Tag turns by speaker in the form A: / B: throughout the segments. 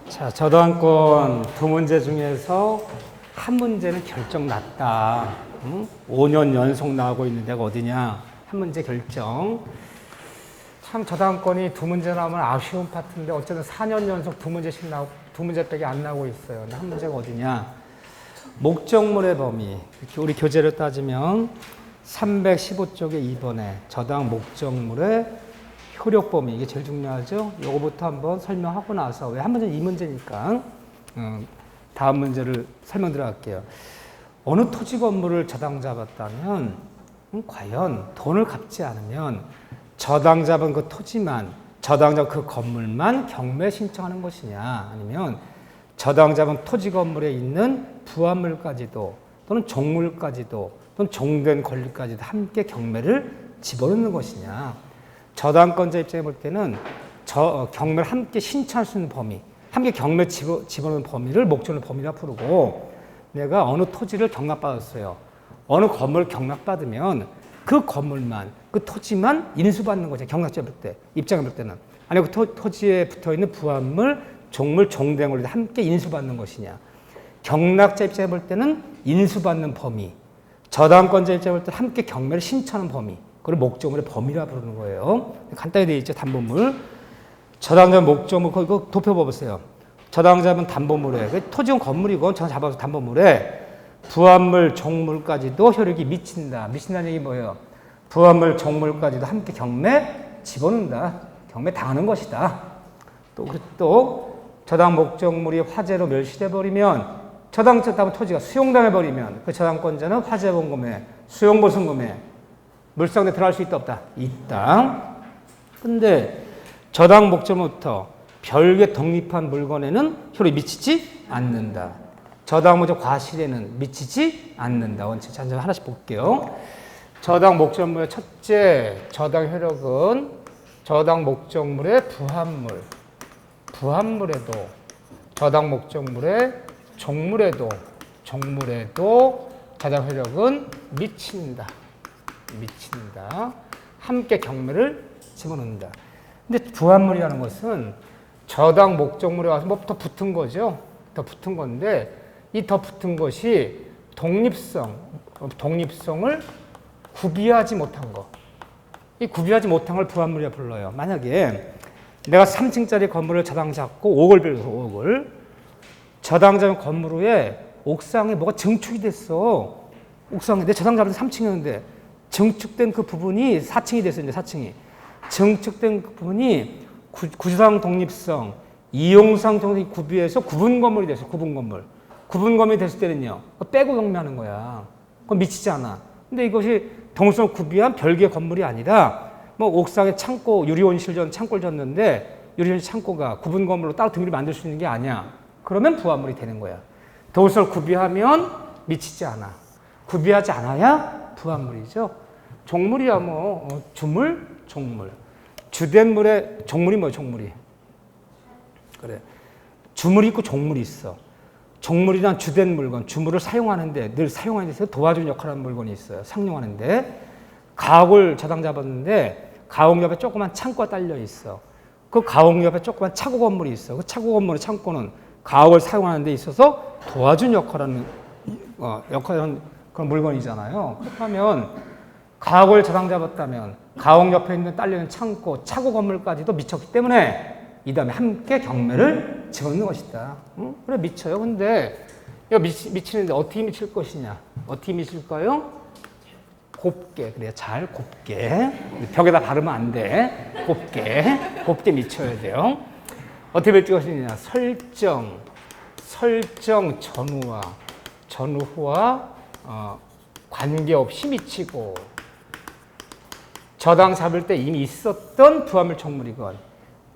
A: 자, 저당권 두 문제 중에서 한 문제는 결정 났다. 5년 연속 나오고 있는 데가 어디냐? 한 문제 결정. 참 저당권이 두 문제 나오면 아쉬운 파트인데 어쨌든 4년 연속 두 문제씩 나오고 두 문제밖에 안 나오고 있어요. 근데 한 문제가 어디냐? 목적물의 범위. 우리 교재를 따지면 315쪽에 2번에 저당 목적물의 효력 범위, 이게 제일 중요하죠. 요거부터 한번 설명하고 나서, 왜 한 문제는 이 문제니까 다음 문제를 설명 들어갈게요. 어느 토지 건물을 저당 잡았다면 과연 돈을 갚지 않으면 저당 잡은 그 토지만, 저당 잡은 그 건물만 경매 신청하는 것이냐, 아니면 저당 잡은 토지 건물에 있는 부합물까지도 또는 종물까지도 또는 종된 권리까지도 함께 경매를 집어넣는 것이냐. 저당권자 입장에 볼 때는 경매를 함께 신청할 수 있는 범위, 함께 경매 집어넣는 범위를 목적물 범위라 부르고, 내가 어느 토지를 경락받았어요. 어느 건물을 경락받으면 그 건물만, 그 토지만 인수받는 거죠. 경락자 볼 때, 입장에 볼 때는. 아니면 그 토지에 붙어있는 부합물, 종물, 종된 권리도 함께 인수받는 것이냐. 경락자 입장에 볼 때는 인수받는 범위, 저당권자 입장에 볼 때는 함께 경매를 신청하는 범위, 그걸 목적물의 범위라 부르는 거예요. 간단히 되어 있죠. 담보물. 저당자는 목적물, 그거 도표봐보세요. 저당자는 담보물에, 토지는 건물이고 저당 잡아서 담보물에 부합물, 종물까지도 효력이 미친다. 미친다는 얘기 뭐예요? 부합물, 종물까지도 함께 경매 집어넣는다. 경매 당하는 것이다. 또 저당 목적물이 화재로 멸시돼 버리면, 저당 잡은 토지가 수용당해 버리면 그 저당권자는 화재 보험금에, 수용보상금에 물상대 들어갈 수 있다 없다? 있다. 근데 저당 목적물부터 별개 독립한 물건에는 효력이 미치지 않는다. 저당 목적 과실에는 미치지 않는다. 원칙 하나씩 볼게요. 저당 목적물의 첫째 저당 효력은 저당 목적물의 부합물에도 저당 목적물의 종물에도 저당 효력은 미친다. 함께 경매를 집어넣는다. 근데 부합물이라는 것은 저당 목적물에 와서 뭐 더 붙은 거죠. 더 붙은 건데, 이 더 붙은 것이 독립성을 구비하지 못한 거. 이 구비하지 못한 걸 부합물이라 불러요. 만약에 내가 3층짜리 건물을 저당 잡고 5억을 빌려서 5억을 저당 잡은 건물 위에 옥상에 뭐가 증축이 됐어. 옥상에 내 저당 잡은 3층이었는데 증축된 그 부분이 4층이 됐어요. 이제 4층이. 증축된 그 부분이 구조상 독립성, 이용상 독립 구비해서 구분 건물이 됐어요. 구분 건물이 됐을 때는요, 빼고 경매하는 거야. 그건 미치지 않아. 근데 이것이 독립성을 구비한 별개 건물이 아니라, 뭐 옥상에 창고, 유리온실 창고를 졌는데 유리온실 창고가 구분 건물로 따로 등기를 만들 수 있는 게 아니야. 그러면 부합물이 되는 거야. 독립성을 구비하면 미치지 않아. 구비하지 않아야 부합물이죠. 종물이야 뭐 주물, 종물. 주된 물에 종물이 뭐야? 종물이. 그래. 주물이 있고 종물이 있어. 종물이란 주된 물건, 주물을 사용하는데, 늘 사용하는 데서 도와주는 역할을 하는 물건이 있어요. 상용하는데. 가옥을 저당 잡았는데 가옥 옆에 조그만 창고가 딸려 있어. 그 가옥 옆에 조그만 차고 건물이 있어. 그 차고 건물의 창고는 가옥을 사용하는 데 있어서 도와준 역할을 하는 그런 물건이잖아요. 그렇다면 가옥을 저당 잡았다면 가옥 옆에 있는 딸려있는 창고, 차고 건물까지도 미쳤기 때문에 이 다음에 함께 경매를 집어넣는 것이다. 그래, 미쳐요. 근데 이거 미치는데 어떻게 미칠 것이냐? 어떻게 미칠까요? 곱게. 그래요. 잘 곱게. 벽에다 바르면 안 돼. 곱게 미쳐야 돼요. 어떻게 미칠 것이냐? 설정 전후와 관계없이 미치고, 저당 잡을 때 이미 있었던 부합물 종물이건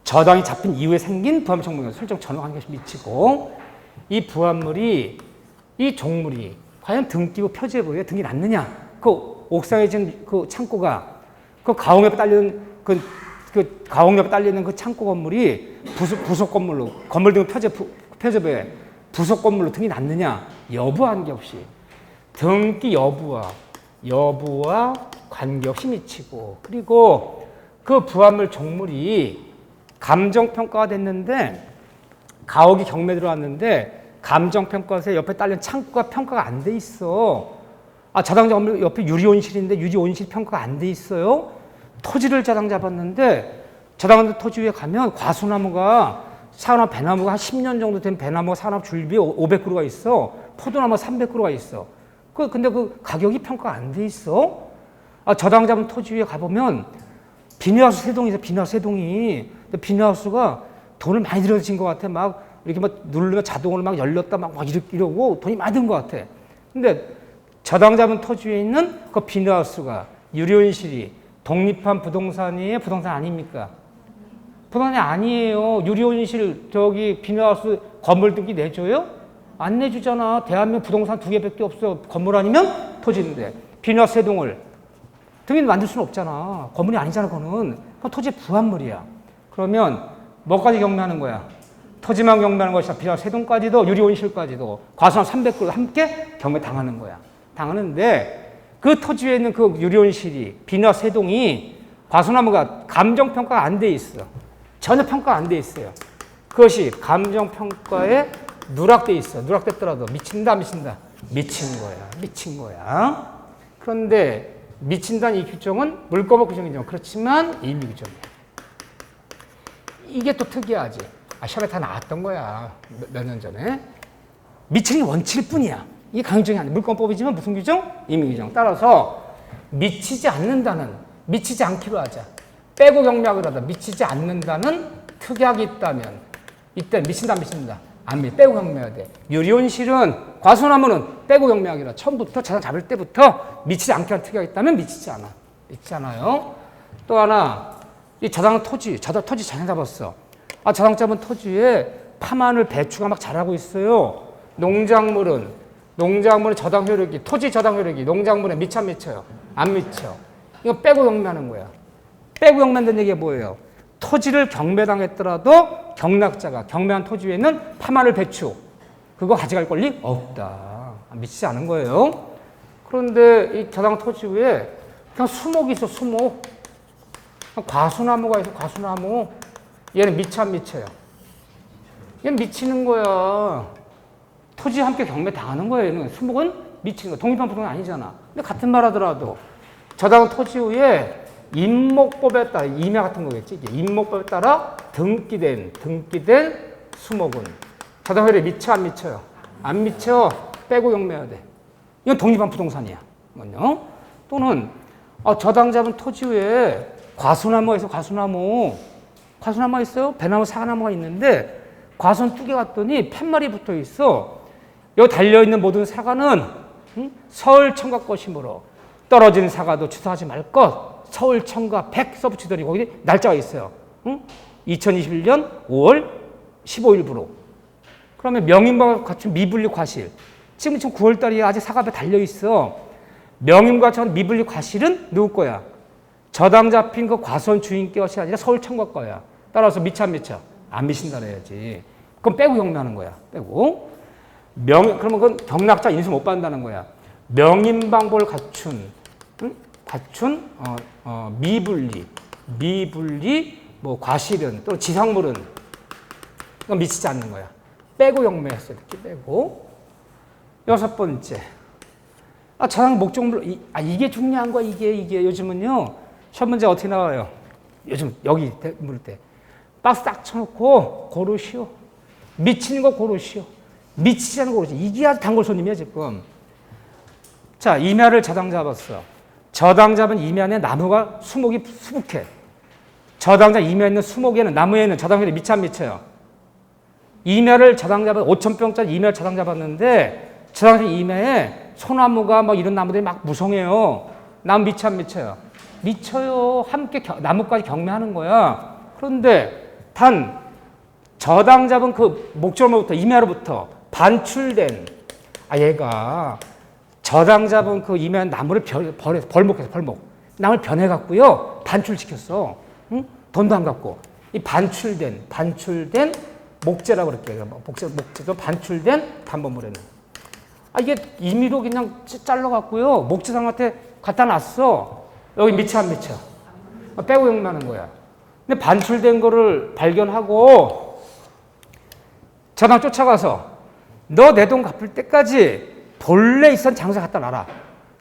A: 저당이 잡힌 이후에 생긴 부합물 종물이건 설정 전후 관계없이 미치고, 이 부합물이, 이 종물이 과연 등 끼고 표지에 보여 등이 났느냐? 그 옥상에 지은 그 창고가, 그 가옥 옆에 딸리는 그 가옥 옆에 딸리는 그 창고 건물이 부속 건물로, 건물 등 표지에 부속 건물로 등이 났느냐? 여부한 게 없이 등기 여부와 관계없이 미치고, 그리고 그 부합물 종물이 감정평가가 됐는데 가옥이 경매 들어왔는데 감정평가서에 옆에 딸린 창구가 평가가 안 돼 있어. 자당 옆에 유리온실인데 유리온실 평가가 안 돼 있어요. 토지를 자당 잡았는데 자당 토지 위에 가면 과수나무가 사과나무, 배나무가 한 10년 정도 된 배나무가 사과나무 줄비 500그루가 있어. 포도나무 300그루가 있어. 근데 그 가격이 평가가 안 돼 있어. 저당 잡은 토지 위에 가보면 비닐하우스 3동이 있어. 비닐하우스 3동이. 근데 비닐하우스가 돈을 많이 들여진 것 같아. 막 이렇게 막 누르면 자동으로 막 열렸다 막 이러고 돈이 많이 든 것 같아. 근데 저당 잡은 토지 위에 있는 그 비닐하우스가 유리온실이 독립한 부동산이에요? 부동산 아닙니까? 부동산이 아니에요. 유리온실 저기 비닐하우스 건물 등기 내줘요? 안 내주잖아. 대한민국 부동산 2개밖에 없어. 건물 아니면 토지인데 비닐하우스 3동을 등기를 만들 수는 없잖아. 건물이 아니잖아. 그건 토지의 부합물이야. 그러면 뭐까지 경매하는 거야? 토지만 경매하는 것이다. 비닐하우스 3동까지도 유리온실까지도 과수나무 300그루 함께 경매 당하는 거야. 당하는데 그 토지 위에 있는 그 유리온실이 비닐하우스 3동이 과수나무가 감정평가가 안 돼 있어. 전혀 평가가 안 돼 있어요. 그것이 감정평가에 누락돼 있어. 누락됐더라도 미친다, 안 미친다? 미친 거야. 미친 거야. 그런데 미친다는 이 규정은 물거부 규정이죠. 그렇지만 임의 규정이야. 이게 또 특이하지. 시험에 다 나왔던 거야. 몇 년 전에. 미치는 게 원칙일 뿐이야. 이게 강규정이 아니야. 물권법이지만 무슨 규정? 임의 규정. 따라서 미치지 않는다는, 미치지 않기로 하자. 빼고 경매하기로 하다. 미치지 않는다는 특약이 있다면 이때 미친다, 안 미친다? 안 미. 빼고 경매해야 돼. 유리온실은, 과수나무는 빼고 경매하기로 하다. 처음부터 자산 잡을 때부터 미치지 않게 한 특약이 있다면 미치지 않아. 미치지 않아요. 또 하나, 이 저당 토지 자산 잡았어. 저당 잡은 토지에 파마늘, 배추가 막 자라고 있어요. 농작물은 저당 효력이, 토지 저당 효력이 농작물에 미쳐 안 미쳐요? 안 미쳐. 이거 빼고 경매하는 거야. 빼고 경매한다는 얘기가 뭐예요? 토지를 경매당했더라도 경락자가 경매한 토지 위에는 파마늘, 배추 그거 가져갈 권리 없다. 미치지 않은 거예요. 그런데 이 저당 토지 위에 그냥 수목이 있어. 수목. 과수나무가 있어. 과수나무. 얘는 미쳐 안 미쳐요? 얘는 미치는 거야. 토지 함께 경매 당하는 거예요. 얘는 수목은 미치는 거야. 독립한 부동산 아니잖아. 근데 같은 말 하더라도 저당 토지 위에 임목법에 따라, 임야 같은 거겠지. 이게 임목법에 따라 등기된 수목은 저당 효력에 미쳐 안 미쳐요? 안 미쳐. 빼고 경매해야 돼. 이건 독립한 부동산이야. 이건요. 또는 저당 잡은 토지 위에 과수나무가 있어. 과수나무가 있어요. 배나무, 사과나무가 있는데 과수는 뚜개 갔더니 팻말이 붙어 있어. 여기 달려있는 모든 사과는 서울 청가 것이므로 떨어진 사과도 취소하지 말 것. 서울 청가 100 써붙이더니 거기 날짜가 있어요. 2021년 5월 15일부로. 그러면 명인과 같은 미분리 과실. 지금 9월 달이야. 아직 사과배 달려있어. 명인과 같은 미분리 과실은 누구 거야? 저당 잡힌 그 과수원 주인께 것이 아니라 서울 청가 거야. 따라서 미쳐 안 미쳐? 안 미친다 그래야지. 그럼 빼고 경매하는 거야. 빼고. 그러면 그건 경락자 인수 못 받는다는 거야. 명인방법을 갖춘 미분리 뭐 과실은 또 지상물은 그건 미치지 않는 거야. 빼고 경매했어요. 이렇게 빼고. 6번째. 저당 목적물 이게 중요한 거야. 이게 요즘은요. 시험 문제 어떻게 나와요? 요즘 여기 물 때 박스 딱 쳐놓고 고르시오. 미치는 거 고르시오. 미치지 않는 거 고르시오. 이게 아주 단골 손님이야 지금. 자, 임야를 저당 잡았어. 저당 잡은 임야에 나무가 수목이 수북해. 저당자 임야에 있는 수목에는 나무에는 저당이 미쳐 안 미쳐요? 임야를 저당 잡은 5,000평짜리 임야를 저당 잡았는데 저당 임야에 소나무가 막 이런 나무들이 막 무성해요. 나무 미쳐 안 미쳐요? 미쳐요. 함께 나무까지 경매하는 거야. 그런데 단 저당 잡은 그 목적물부터 임야로부터 반출된 얘가 저당 잡은 그 임야 나무를 벌목해서 나무를 변해갖고요 반출시켰어. 응? 돈도 안 갖고 이 반출된 목재라고 그럴게요. 목재도 반출된 담보물에는 이게 임의로 그냥 잘라갖고요 목재상한테 갖다 놨어. 여기 미쳐 안 미쳐? 빼고 경매하는 거야. 근데 반출된 거를 발견하고 저당 쫓아가서 너 내 돈 갚을 때까지 본래 있던 장소 갖다 놔라.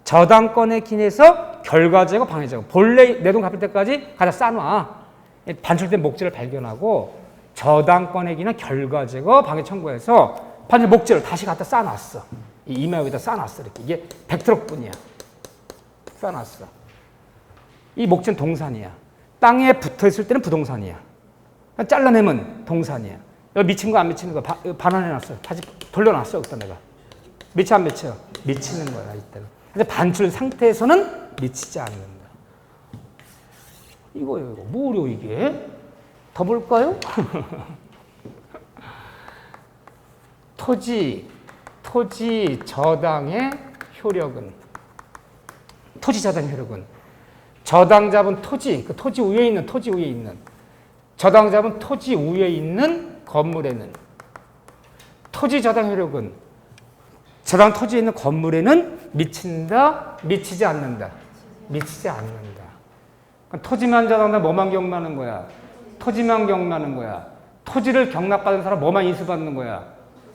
A: 저당권에 기인해서 결과제고 방해제고 본래 내 돈 갚을 때까지 갖다 싸놔. 반출된 목재를 발견하고 저당권에 기인한 결과제고 방해 청구해서 반출 목재를 다시 갖다 싸놨어. 이 이마 위에다 싸놨어. 이렇게. 이게 100트럭뿐이야. 싸놨어. 이 목재는 동산이야. 땅에 붙어있을 때는 부동산이야. 잘라내면 동산이야. 여기 미친 거 안 미치는 거 반환해놨어. 다시 돌려놨어. 여기다 내가. 미쳐 안 미쳐? 미치는 거야. 이때는. 근데 반출 상태에서는 미치지 않는다. 이거예요. 이거. 뭐려 이게? 더 볼까요? 토지 저당의 효력은 저당 잡은 토지, 그 토지 위에 있는 저당 잡은 토지 위에 있는 건물에는 토지 저당 효력은 저당 토지에 있는 건물에는 미친다, 미치지 않는다. 미치지 않는다. 그러니까 토지만 저당다 뭐만 경락하는 거야? 토지만 경락하는 거야. 토지를 경락받은 사람 뭐만 인수받는 거야?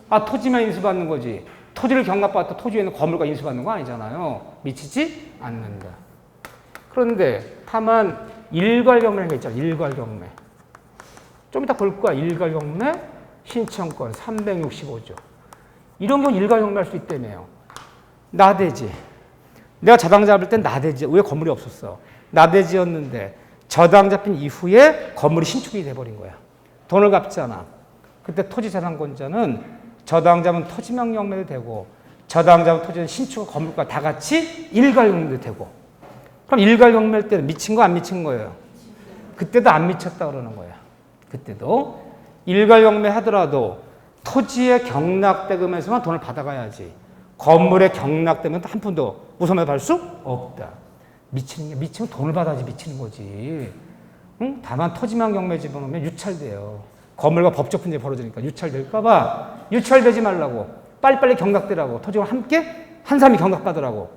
A: 아, 토지만 인수받는 거지. 토지를 경락받았다 토지에 있는 건물과 인수받는 거 아니잖아요. 미치지 않는다. 그런데 다만 일괄경매가 있잖아. 일괄경매. 좀 이따 볼 거야. 일괄경매 신청권 365조. 이런 경우 일괄경매할 수 있다며요. 나대지. 내가 저당 잡을 땐 나대지. 왜 건물이 없었어? 나대지였는데 저당 잡힌 이후에 건물이 신축이 돼버린 거야. 돈을 갚잖아. 그때 토지 저당권자는 저당 잡은 토지명 경매도 되고 저당 잡은 토지는 신축 건물과 다 같이 일괄경매도 되고. 그럼 일괄경매할 때는 미친 거 안 미친 거예요? 그때도 안 미쳤다 그러는 거야. 그때도 일괄경매 하더라도 토지의 경락대금에서만 돈을 받아가야지. 건물의 경락대금은 한 푼도 우선을 받을 수 없다. 미치면 돈을 받아야지 미치는 거지. 응? 다만 토지만 경매 집어넣으면 유찰돼요. 건물과 법적 분쟁이 벌어지니까 유찰될까봐 유찰되지 말라고 빨리빨리 경락되라고 토지와 함께 한 사람이 경락받으라고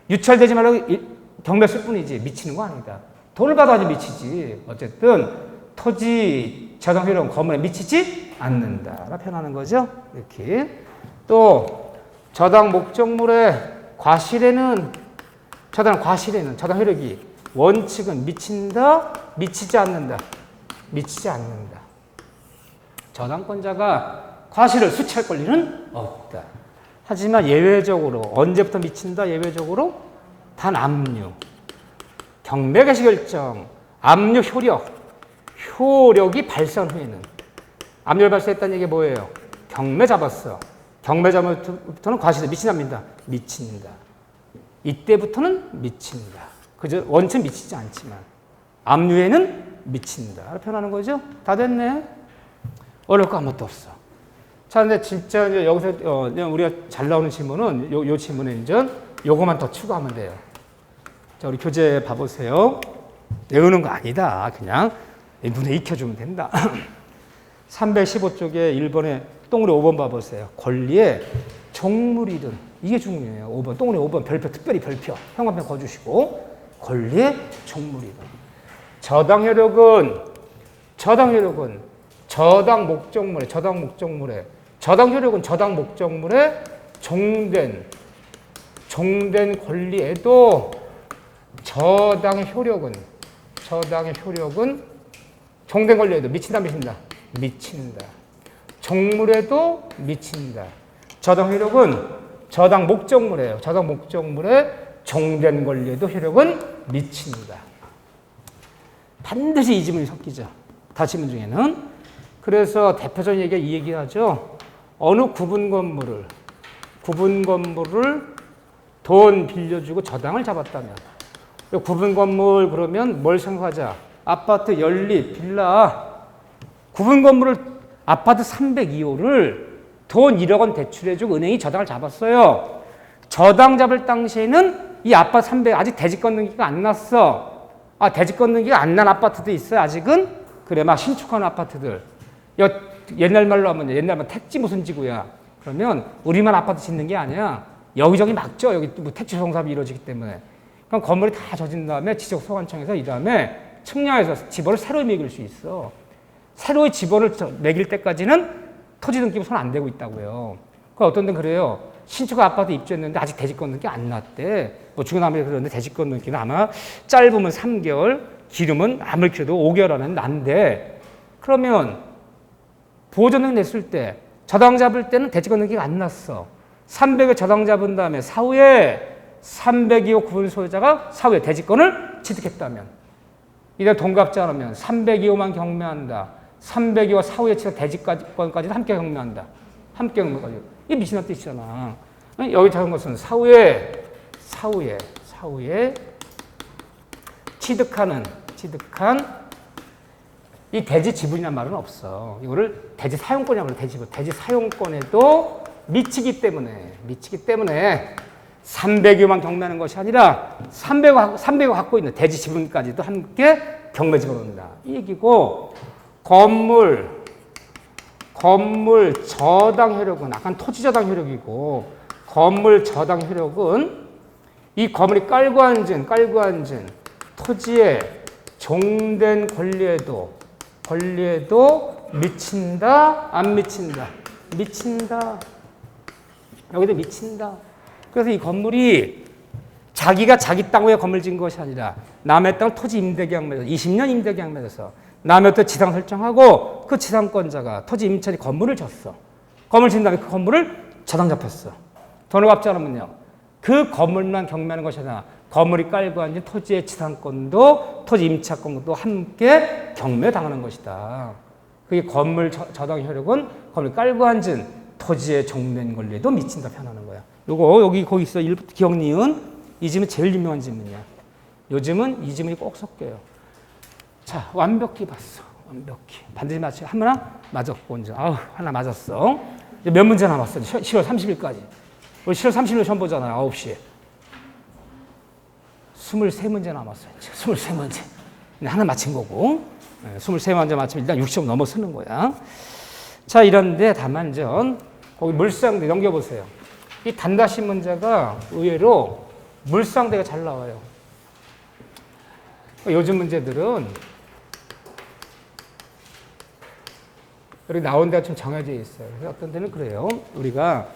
A: 유찰되지 말라고 경매 쓸 뿐이지 미치는 거 아니다. 돈을 받아야지 미치지. 어쨌든 토지 저당 효력은 건물에 미치지 않는다라 표현하는 거죠. 이렇게 또 저당 목적물의 과실에는 저당 효력이 원칙은 미친다, 미치지 않는다. 저당권자가 과실을 수취할 권리는 없다. 하지만 예외적으로 언제부터 미친다? 예외적으로 단 압류, 경매 개시 결정, 압류 효력이 발생 후에는 압류를 발생했다는 얘기 뭐예요? 경매 잡았어. 경매 잡으면부터는 과실에 미친답니다. 미친다. 이때부터는 미친다. 그저 원체 미치지 않지만 압류에는 미친다. 표현하는 거죠. 다 됐네. 어려울 거 아무것도 없어. 자, 근데 진짜 이제 여기서 우리가 잘 나오는 질문은 요 질문에 이제 요거만 더 추가하면 돼요. 자, 우리 교재 봐보세요. 외우는 거 아니다. 그냥 눈에 익혀주면 된다. 315쪽에 1번에 동그리 5번 봐보세요. 권리의 종물이든 이게 중요해요. 5번 동그리 5번 별표 특별히 별표 형광펜 거주시고 권리의 종물이든 저당 효력은 저당 목적물에 저당 효력은 저당 목적물에 종된 권리에도 저당의 효력은 종된 권리에도 미친다. 종물에도 미친다. 저당 효력은 저당 목적물이에요. 저당 목적물에 종된 권리에도 효력은 미친다. 반드시 이 지문이 섞이죠. 다 지문 중에는. 그래서 대표적인 얘기가 이 얘기하죠. 어느 구분 건물을 돈 빌려주고 저당을 잡았다면 구분 건물 그러면 뭘 생각하자. 아파트, 연립, 빌라 구분 건물을 아파트 302호를 돈 1억 원 대출해주고 은행이 저당을 잡았어요. 저당 잡을 당시에는 이 아파트 300 아직 대지권 등기가 안 났어. 아, 대지권 등기가 안 난 아파트도 있어요. 아직은. 그래, 막 신축하는 아파트들. 옛날 말로 하면 옛날 말 택지 무슨 지구야. 그러면 우리만 아파트 짓는 게 아니야. 여기저기 막죠. 여기 뭐 택지 송사업이 이루어지기 때문에. 그럼 건물이 다 젖은 다음에 지적소관청에서 이 다음에 측량해서 집원을 새로 매길 수 있어. 새로이 집원을 매길 때까지는 토지 등기부 손 안 대고 있다고요. 그 어떤 데는 그래요. 신축 아파트 입주했는데 아직 대지권 등기 안 났대. 뭐 중요하면 그러는데 대지권 등기는 아마 짧으면 3개월, 길으면 아무리 길어도 5개월 안에 난대. 그러면 보호전등 냈을 때 저당 잡을 때는 대지권 등기가 안 났어. 300에 저당 잡은 다음에 사후에 302호 구분 소유자가 사후에 대지권을 취득했다면 이래 동갑자 하면 302호만 경매한다. 302호 사후에 취득 대지권까지도 함께 경매한다. 함께 경매까지. 이게 미친한 뜻이잖아. 여기 작은 것은 사후에 취득한 이 대지 지분이란 말은 없어. 이거를 대지 사용권이라고 그래. 대지 사용권에도 미치기 때문에 300여만 경매하는 것이 아니라 300여 갖고 있는 대지 지분까지도 함께 경매 집어넣는다. 이 얘기고 건물 저당 효력은 약간 토지 저당 효력이고 건물 저당 효력은 이 건물이 깔고 앉은 토지에 종된 권리에도 미친다, 안 미친다? 미친다. 여기도 미친다. 그래서 이 건물이 자기가 자기 땅 위에 건물 지은 것이 아니라 남의 땅 토지 임대계약 맺어서 20년 임대계약 맺어서 남의 땅 지상 설정하고 그 지상권자가 토지 임차인이 건물을 졌어. 건물 진 다음에 그 건물을 저당 잡혔어. 돈을 갚지 않으면요. 그 건물만 경매하는 것이 아니라 건물이 깔고 앉은 토지의 지상권도 토지 임차권도 함께 경매당하는 것이다. 그게 건물 저당 효력은 건물 깔고 앉은 토지에 종된 권리에도 미친다 표현하는 거야. 요거 여기 거기 있어. 기억 니은 이 지문 제일 유명한 지문이야. 요즘은 이 지문이 꼭 섞여요. 자, 완벽히 봤어. 완벽히 반드시 맞춰. 하나 맞았고 이제 하나 맞았어. 이제 몇 문제 남았어? 10월 30일까지. 우리 10월 30일 시험 보잖아요. 9시에. 23문제 남았어요. 23문제. 하나 맞힌 거고. 23문제 맞추면 일단 60점 넘어서는 거야. 자, 이런데 다만 거기 물상대 넘겨보세요. 이 단다시 문제가 의외로 물상대가 잘 나와요. 요즘 문제들은 여기 나온 데가 좀 정해져 있어요. 그래서 어떤 데는 그래요. 우리가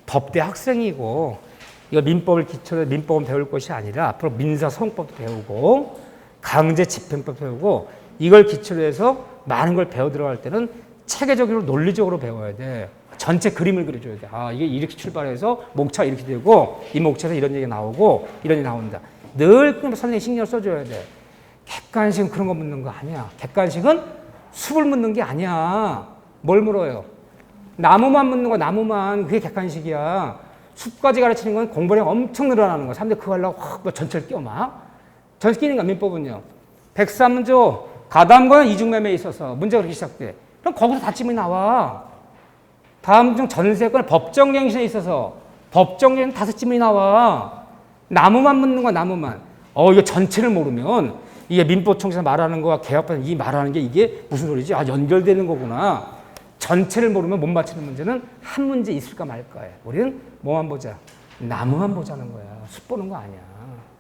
A: 법대 학생이고 이거 민법을 기초로 민법은 배울 것이 아니라 앞으로 민사소송법도 배우고 강제집행법 배우고 이걸 기초로 해서 많은 걸 배워 들어갈 때는 체계적으로 논리적으로 배워야 돼. 전체 그림을 그려줘야 돼. 이게 이렇게 출발해서 목차가 이렇게 되고 이 목차에서 이런 얘기가 나오고 이런 얘기 나온다. 늘 선생님이 신경을 써줘야 돼. 객관식은 그런 거 묻는 거 아니야. 객관식은 숲을 묻는 게 아니야. 뭘 물어요? 나무만 묻는 거, 나무만. 그게 객관식이야. 숲까지 가르치는 건 공부량이 엄청 늘어나는 거야. 사람들이 그거 하려고 확 전체를 끼워 막. 전체 끼는 거야, 민법은요. 103조 가담과는 이중매매에 있어서 문제가 그렇게 시작돼. 그럼 거기서 다짐이 나와. 다음 중 전세권 법정갱신에 있어서 법정갱신 5지문이 나와. 나무만 묻는 거야, 나무만. 이거 전체를 모르면 이게 민법총에서 말하는 거와 개혁반 이 말하는 게 이게 무슨 소리지? 연결되는 거구나. 전체를 모르면 못 맞히는 문제는 한 문제 있을까 말까에. 우리는 뭐만 보자? 나무만 보자는 거야. 숲 보는 거 아니야.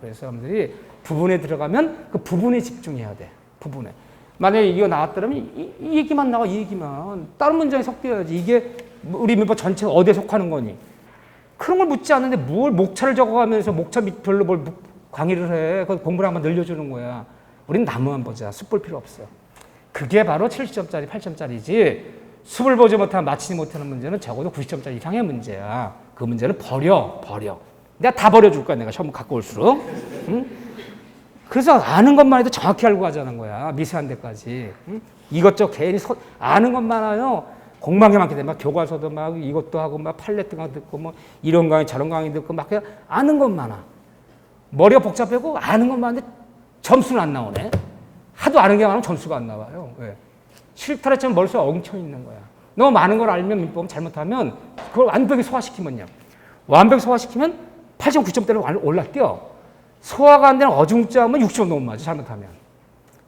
A: 그래서 사람들이 부분에 들어가면 그 부분에 집중해야 돼. 부분에. 만약에 이거 나왔더라면 이 얘기만 나와, 이 얘기만. 다른 문장에 섞여야지. 이게 우리 민법 전체가 어디에 속하는 거니? 그런 걸 묻지 않는데 뭘 목차를 적어가면서 목차 밑별로 뭘 강의를 해. 그걸 공부를 한번 늘려주는 거야. 우린 나무만 보자. 숲 볼 필요 없어. 그게 바로 70점짜리, 8점짜리지. 숲을 보지 못하면 맞히지 못하는 문제는 적어도 90점짜리 이상의 문제야. 그 문제는 버려. 내가 다 버려줄 거야. 내가 시험 갖고 올수록. 응? 그래서 아는 것만 해도 정확히 알고 가자는 거야. 미세한 데까지. 응? 이것저것 괜히 아는 것만 하요. 공방에 많게 돼. 막 교과서도 막 이것도 하고 막 팔레트 강의 듣고 뭐 이런 강의 저런 강의 듣고 막 그냥 아는 것만 하. 머리가 복잡하고 아는 것만 하는데 점수는 안 나오네. 하도 아는 게 많으면 점수가 안 나와요. 왜? 싫다라 치면 머릿속에 엉켜 있는 거야. 너무 많은 걸 알면 민법 잘못하면 그걸 완벽히 소화시키면요. 완벽히 소화시키면 8점, 9점대로 올라뛰어. 소화가 안 되는 어중짜면 60점 넘어맞아, 잘못하면.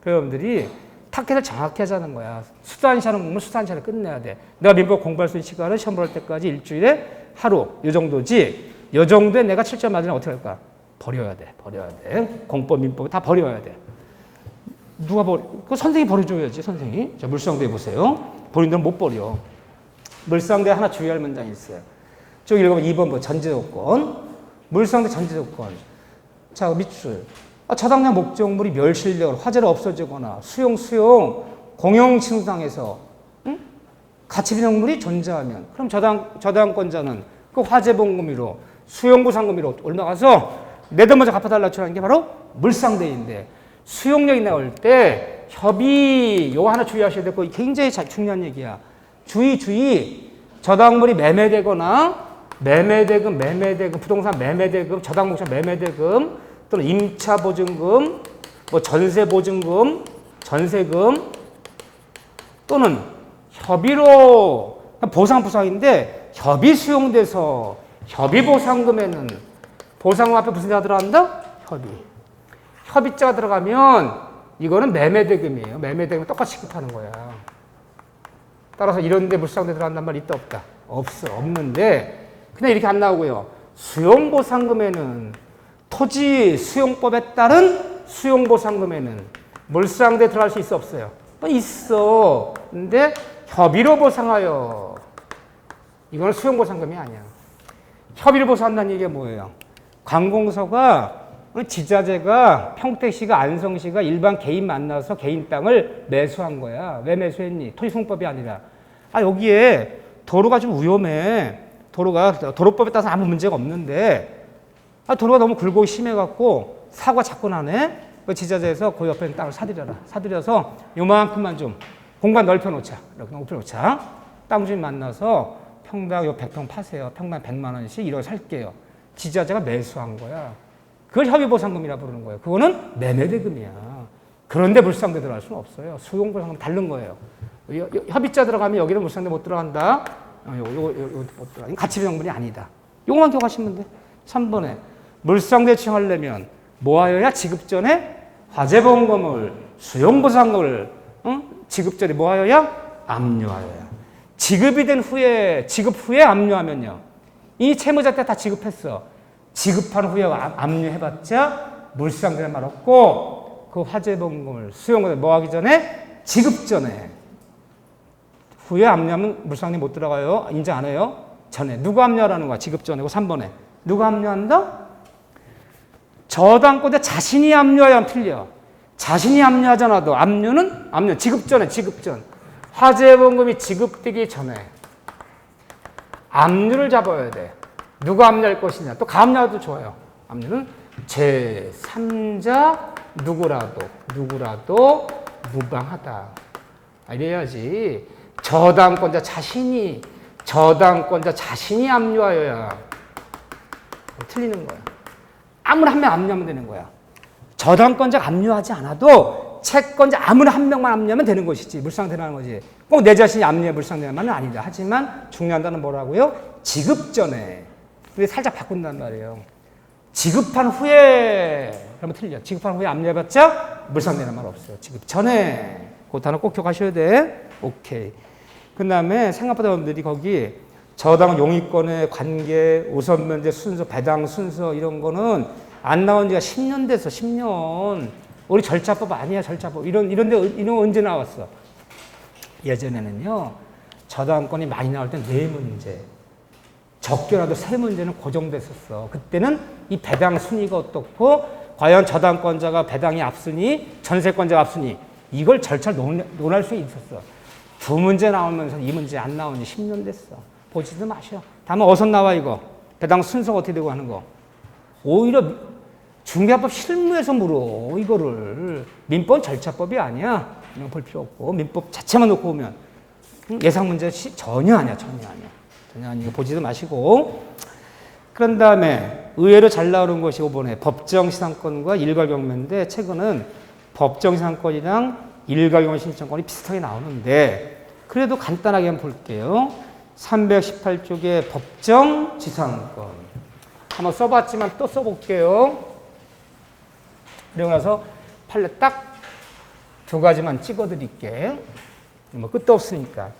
A: 그래서 여러분들이 타겟을 정확히 하자는 거야. 수단시하는 공부는 수단시하를 끝내야 돼. 내가 민법 공부할 수 있는 시간은 시험 볼 때까지 일주일에 하루, 이 정도지. 이 정도에 내가 7점 맞으면 어떻게 할까? 버려야 돼. 공법, 민법 다 버려야 돼. 누가 그 선생님이 버려줘야지, 선생님이. 자, 물수양도 해보세요. 본인들은 못 버려. 물상대 하나 주의할 문장이 있어요. 쭉 읽어보면 2번 전제조건. 물상대 전제조건. 자, 밑줄. 저당량 목적물이 멸실되거나 화재로 없어지거나 수용 공용침상에서 가치비용물이 존재하면 그럼 저당권자는 그 화재보험금으로 수용보상금으로 올라가서 내돈 먼저 갚아달라고 하는 게 바로 물상대인데 수용력이 나올 때 협의 요거 하나 주의하셔야 될 거 굉장히 중요한 얘기야. 주의. 저당물이 매매되거나 매매대금, 부동산 매매대금, 저당목적 매매대금 또는 임차보증금, 뭐 전세보증금, 전세금 또는 협의로 보상인데 협의 수용돼서 협의보상금에는 보상금 앞에 무슨 자가 들어간다? 협의자가 들어가면 이거는 매매대금이에요. 매매대금 똑같이 취급하는 거야. 따라서 이런 데 물상대 들어간단 말 있다 없다? 없는데 그냥 이렇게 안 나오고요. 수용보상금에는 토지 수용법에 따른 수용보상금에는 물상대 들어갈 수 있어 없어요? 있어. 근데 협의로 보상하여. 이거는 수용보상금이 아니야. 협의로 보상한다는 얘기가 뭐예요? 관공서가 지자체가 평택시가 안성시가 일반 개인 만나서 개인 땅을 매수한 거야. 왜 매수했니? 토지수용법이 아니라. 여기에 도로가 좀 위험해. 도로법에 따라서 아무 문제가 없는데 도로가 너무 굴곡이 심해갖고 사고가 자꾸 나네. 지자체에서 그 옆에 땅을 사들여서 요만큼만 좀 공간 넓혀놓자. 이렇게 넓혀놓자. 땅 주인 만나서 평당 요 100평 파세요. 평당 100만 원씩 이러고 살게요. 지자체가 매수한 거야. 그걸 협의보상금이라 부르는 거예요. 그거는 매매대금이야. 그런데 물상대 들어갈 수는 없어요. 수용보상금 다른 거예요. 협의자 들어가면 여기는 물상대 못 들어간다. 요거 못 들어가. 가치비용분이 아니다. 요거만 기억하시면 돼. 3번에 물상대 취하려면 뭐 하여야? 지급 전에 화재보험금을 수용보상금을 지급 전에 뭐 하여야? 압류하여야. 지급이 된 후에 지급 후에 압류하면요. 이 채무자 때 다 지급했어. 지급한 후에 압류해봤자 물상대는 말 없고 그 화재보험금을 수용을 뭐 하기 전에? 지급 전에. 후에 압류하면 물상대 못 들어가요. 인정 안 해요? 전에. 누가 압류하라는 거야? 지급 전에. 3번에. 누가 압류한다? 저당권자 자신이 압류하면 틀려. 자신이 압류하잖아도 압류 지급 전에. 화재보험금이 지급되기 전에 압류를 잡아야 돼. 누가 압류할 것이냐. 또 가압류도 좋아요. 압류는 제3자 누구라도 무방하다. 이래야지. 저당권자 자신이 압류하여야 틀리는 거야. 아무나 한 명 압류하면 되는 거야. 저당권자가 압류하지 않아도 채권자 아무나 한 명만 압류하면 되는 것이지. 물상대라는 거지. 꼭 내 자신이 압류해 물상대는 말은 아니다. 하지만 중요한 단어는 뭐라고요? 지급 전에. 근데 살짝 바꾼단 말이에요. 지급한 후에 그러면 틀려. 지급한 후에 압류해봤자 물상대는 말 없어요. 지급 전에. 그 단어 꼭 기억하셔야 돼. 오케이. 그 다음에 생각보다 여러분들이 거기 저당 용의권의 관계, 우선 면제 순서, 배당 순서 이런 거는 안 나온 지가 10년 됐어. 10년. 우리 절차법 아니야. 절차법. 이런 거 언제 나왔어? 예전에는요. 저당권이 많이 나올 땐 4문제. 적게라도 3문제는 고정됐었어. 그때는 이 배당 순위가 어떻고 과연 저당권자가 배당이 앞서니 전세권자가 앞서니 이걸 절차를 논할 수 있었어. 2문제 나오면서 2문제 안 나오니 10년 됐어. 보지도 마셔. 다음은 어디서 나와 이거? 배당 순서가 어떻게 되고 하는 거? 오히려 중개pháp 실무에서 물어. 이거를. 민법 절차법이 아니야. 이거 볼 필요 없고 민법 자체만 놓고 보면 예상 문제 전혀 아니야. 이거 보지도 마시고. 그런 다음에 의외로 잘 나오는 것이 이번에 법정시상권과 일괄경매인데 최근은 법정시상권이랑 일괄경매 신청권이 비슷하게 나오는데 그래도 간단하게 한번 볼게요. 318쪽의 법정지상권 한번 써봤지만 또 써볼게요. 그리고 나서 판례 딱 2가지만 찍어드릴게. 뭐 끝도 없으니까.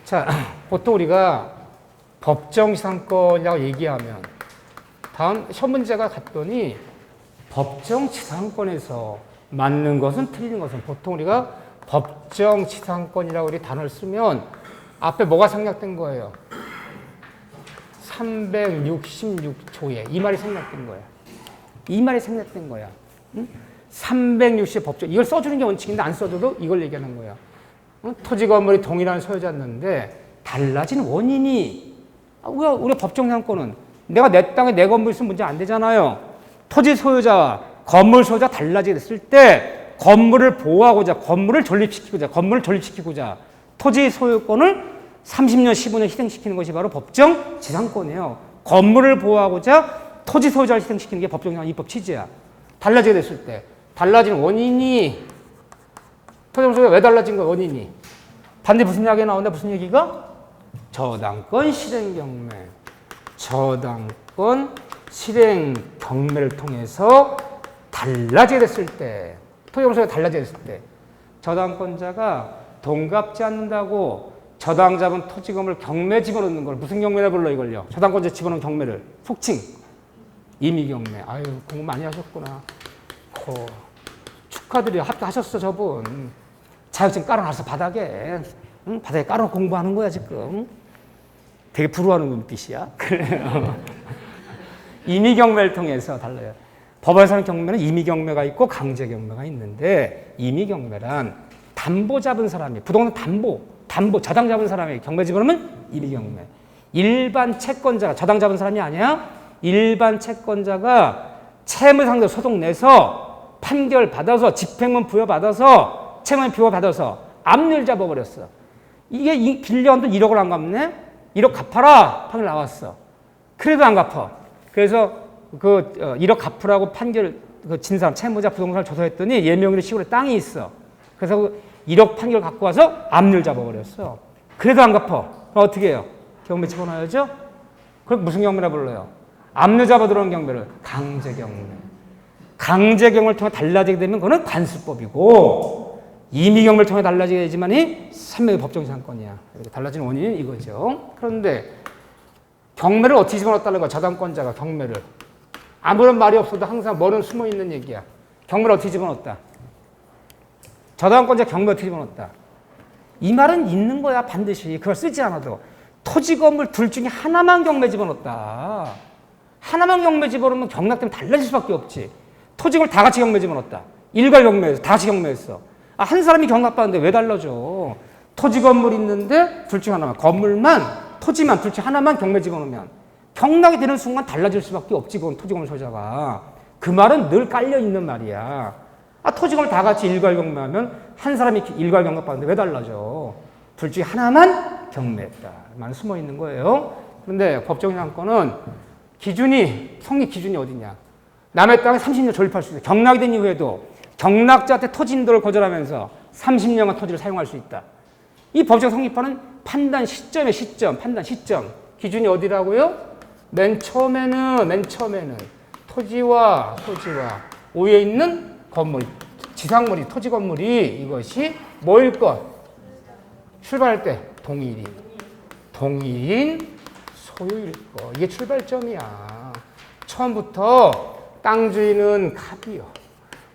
A: 자, 보통 우리가 법정지상권이라고 얘기하면 다음 시험 문제가 갔더니 법정지상권에서 맞는 것은 틀리는 것은 보통 우리가 법정지상권이라고 우리 단어를 쓰면 앞에 뭐가 생략된 거예요? 366조에 이 말이 생략된 거야. 이 말이 생략된 거야. 응? 360 법정. 이걸 써주는 게 원칙인데 안 써줘도 이걸 얘기하는 거야. 응? 토지 건물이 동일한 소유자였는데 달라진 원인이 우리 법정상권은 내가 내 땅에 내 건물 있으면 문제 안 되잖아요. 토지 소유자와 건물 소유자가 달라지게 됐을 때 건물을 보호하고자 건물을 존립시키고자 토지 소유권을 30년, 15년 희생시키는 것이 바로 법정 지상권이에요. 건물을 보호하고자 토지 소유자를 희생시키는 게 법정 입법 취지야. 달라지게 됐을 때 달라진 원인이 토지 소유가 왜 달라진 거야? 원인이 반대 무슨 이야기가 나온다? 무슨 얘기가? 저당권 실행 경매. 저당권 실행 경매를 통해서 달라지게 됐을 때 토지 소유가 달라지게 됐을 때 저당권자가 동갑지 않는다고 저당 잡은 토지건물 경매 집어넣는 걸 무슨 경매라 불러 이걸요? 저당권자 집어넣은 경매를 속칭 임의경매. 아유 공부 많이 하셨구나. 축하드려요. 합격하셨어 저분. 자격증 깔아놨어 바닥에. 응? 바닥에 깔아놓고 공부하는 거야 지금. 되게 부러워하는 눈빛이야. 그래요. 임의경매를 통해서 달라요. 법원에서는 경매는 임의경매가 있고 강제경매가 있는데 임의경매란 담보 잡은 사람이 부동산 담보 저당 잡은 사람이 경매 집어넣으면 임의경매. 일반 채권자가 저당 잡은 사람이 아니야. 일반 채권자가 채무상대 소송 내서 판결 받아서 집행문 부여받아서 채무문 부여받아서 압류를 잡아버렸어. 이게 빌려온 돈 1억을 안 갚네? 1억 갚아라 판결 나왔어. 그래도 안 갚아. 그래서 1억 갚으라고 판결 진 사람 채무자 부동산을 조사했더니 예명일의 시골에 땅이 있어. 그래서 1억 판결 갖고 와서 압류를 잡아버렸어. 그래도 안 갚아. 그럼 어떻게 해요? 경매 집어넣어야죠? 그럼 무슨 경매라 불러요? 압류 잡아 들어온 경매를 강제경매. 강제경매를 통해 달라지게 되면 그거는 관습법이고 임의경매를 통해 달라지게 되지만이 선명히 법정지상권이야. 이렇게 달라지는 원인은 이거죠. 그런데 경매를 어떻게 집어넣었다는 거야? 저당권자가 경매를. 아무런 말이 없어도 항상 뭐는 숨어있는 얘기야. 경매를 어떻게 집어넣었다? 저당권자 경매 어떻게 집어넣었다? 이 말은 있는 거야 반드시. 그걸 쓰지 않아도. 토지 건물 둘 중에 하나만 경매 집어넣었다. 하나만 경매 집어넣으면 경락 때문에 달라질 수밖에 없지. 토지 건물 다 같이 경매 집어넣었다. 일괄 경매했어. 다 같이 경매했어. 한 사람이 경락받는데 왜 달라져? 토지 건물 있는데 둘 중 하나만. 건물만 토지만 둘 중 하나만 경매 집어넣으면 경락이 되는 순간 달라질 수밖에 없지. 그건 토지 건물 소유자가. 그 말은 늘 깔려있는 말이야. 토지 건물 다 같이 일괄 경매하면 한 사람이 일괄 경락받는데 왜 달라져? 둘 중에 하나만 경매했다. 만 숨어 있는 거예요. 그런데 법정지상권은 성립 기준이 어디냐? 남의 땅에 30년 존립할 수 있다. 경락이 된 이후에도 경락자한테 토지 인도를 거절하면서 30년간 토지를 사용할 수 있다. 이 법정 성립하는 판단 시점. 기준이 어디라고요? 맨 처음에는 토지와 오에 있는 건물, 지상물이, 토지 건물이 이것이 뭐일 것? 출발할 때 동일인 소유일 것. 이게 출발점이야. 처음부터 땅 주인은 갑이요.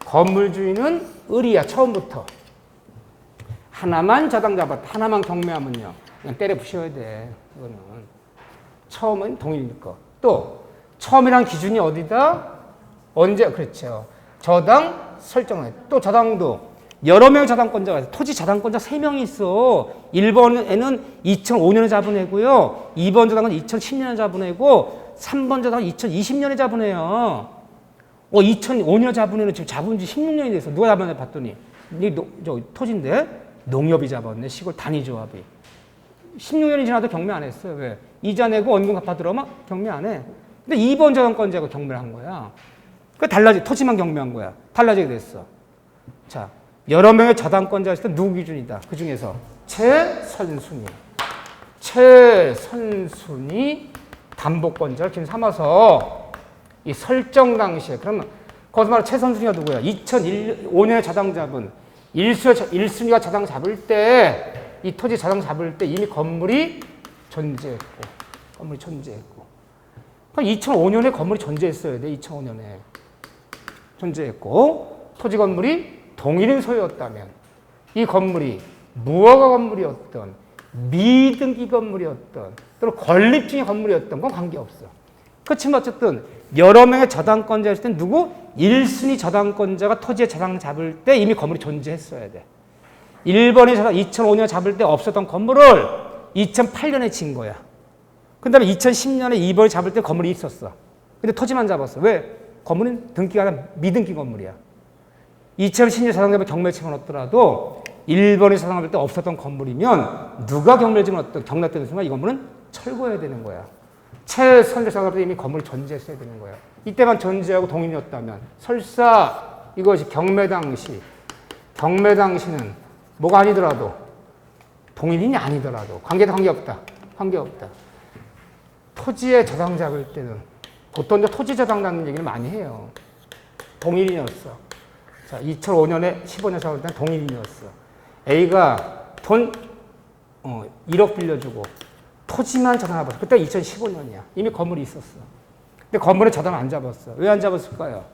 A: 건물 주인은 을이야. 처음부터. 하나만 저당 잡았다. 하나만 경매하면요. 그냥 때려 부셔야 돼. 이거는. 처음은 동일일 것. 또 처음이란 기준이 어디다? 언제? 그렇죠. 저당 설정해. 또 저당도 여러 명의 저당권자가 있어. 토지 저당권자 3명이 있어. 1번에는 2005년에 잡은 애고요. 2번 저당은 2010년에 잡은 애고 3번 저당은 2020년에 잡은 애요. 2005년에 잡은 애는 지금 잡은 지 16년이 됐어. 누가 잡았나 봤더니 저 토지인데 농협이 잡았네. 시골 단위조합이. 16년이 지나도 경매 안 했어요. 왜? 이자 내고 원금 갚아 들어오면 경매 안 해. 근데 2번 저당권자가 경매를 한 거야. 토지만 경매한 거야. 달라지게 됐어. 자, 여러 명의 저당권자가 있을 때 누구 기준이다? 그 중에서 최선순위 담보권자를 기준 삼아서 이 설정 당시에 그러면 거기서 말하는 최선순위가 누구야? 2005년에 저당 잡은 1순위가 저당 잡을 때 이 토지 저당 잡을 때 이미 건물이 존재했고 그럼 2005년에 건물이 존재했어야 돼. 2005년에 존재했고 토지 건물이 동일인 소유였다면 이 건물이 무허가 건물이었던 미등기 건물이었던 또는 건립중의 건물이었던 건 관계없어. 그렇지만 어쨌든 여러 명의 저당권자가 있을 땐 누구? 1순위 저당권자가 토지의 저당 잡을 때 이미 건물이 존재했어야 돼. 1번이 2005년에 잡을 때 없었던 건물을 2008년에 진 거야. 그 다음에 2010년에 2번이 잡을 때 건물이 있었어. 근데 토지만 잡았어. 왜? 건물은 등기가 아니라 미등기 건물이야. 2010년 저당자가 경매치만 얻더라도 1번이 저당할 때 없었던 건물이면 누가 경매지만 얻던 경락되는 순간 이 건물은 철거해야 되는 거야. 최선제 저당할 때 이미 건물이 존재했어야 되는 거야. 이때만 존재하고 동인이었다면 설사 이것이 경매 당시는 뭐가 아니더라도 동인이 아니더라도 관계없다. 토지에 저당 잡을 때는 보통 토지 저당 잡는 얘기를 많이 해요. 동일인이었어. 자, 2005년에 15년 잡을 때는 동일인이었어. A가 돈 1억 빌려주고 토지만 저당 잡았어. 그때 2015년이야. 이미 건물이 있었어. 근데 건물에 저당 안 잡았어. 왜 안 잡았을까요?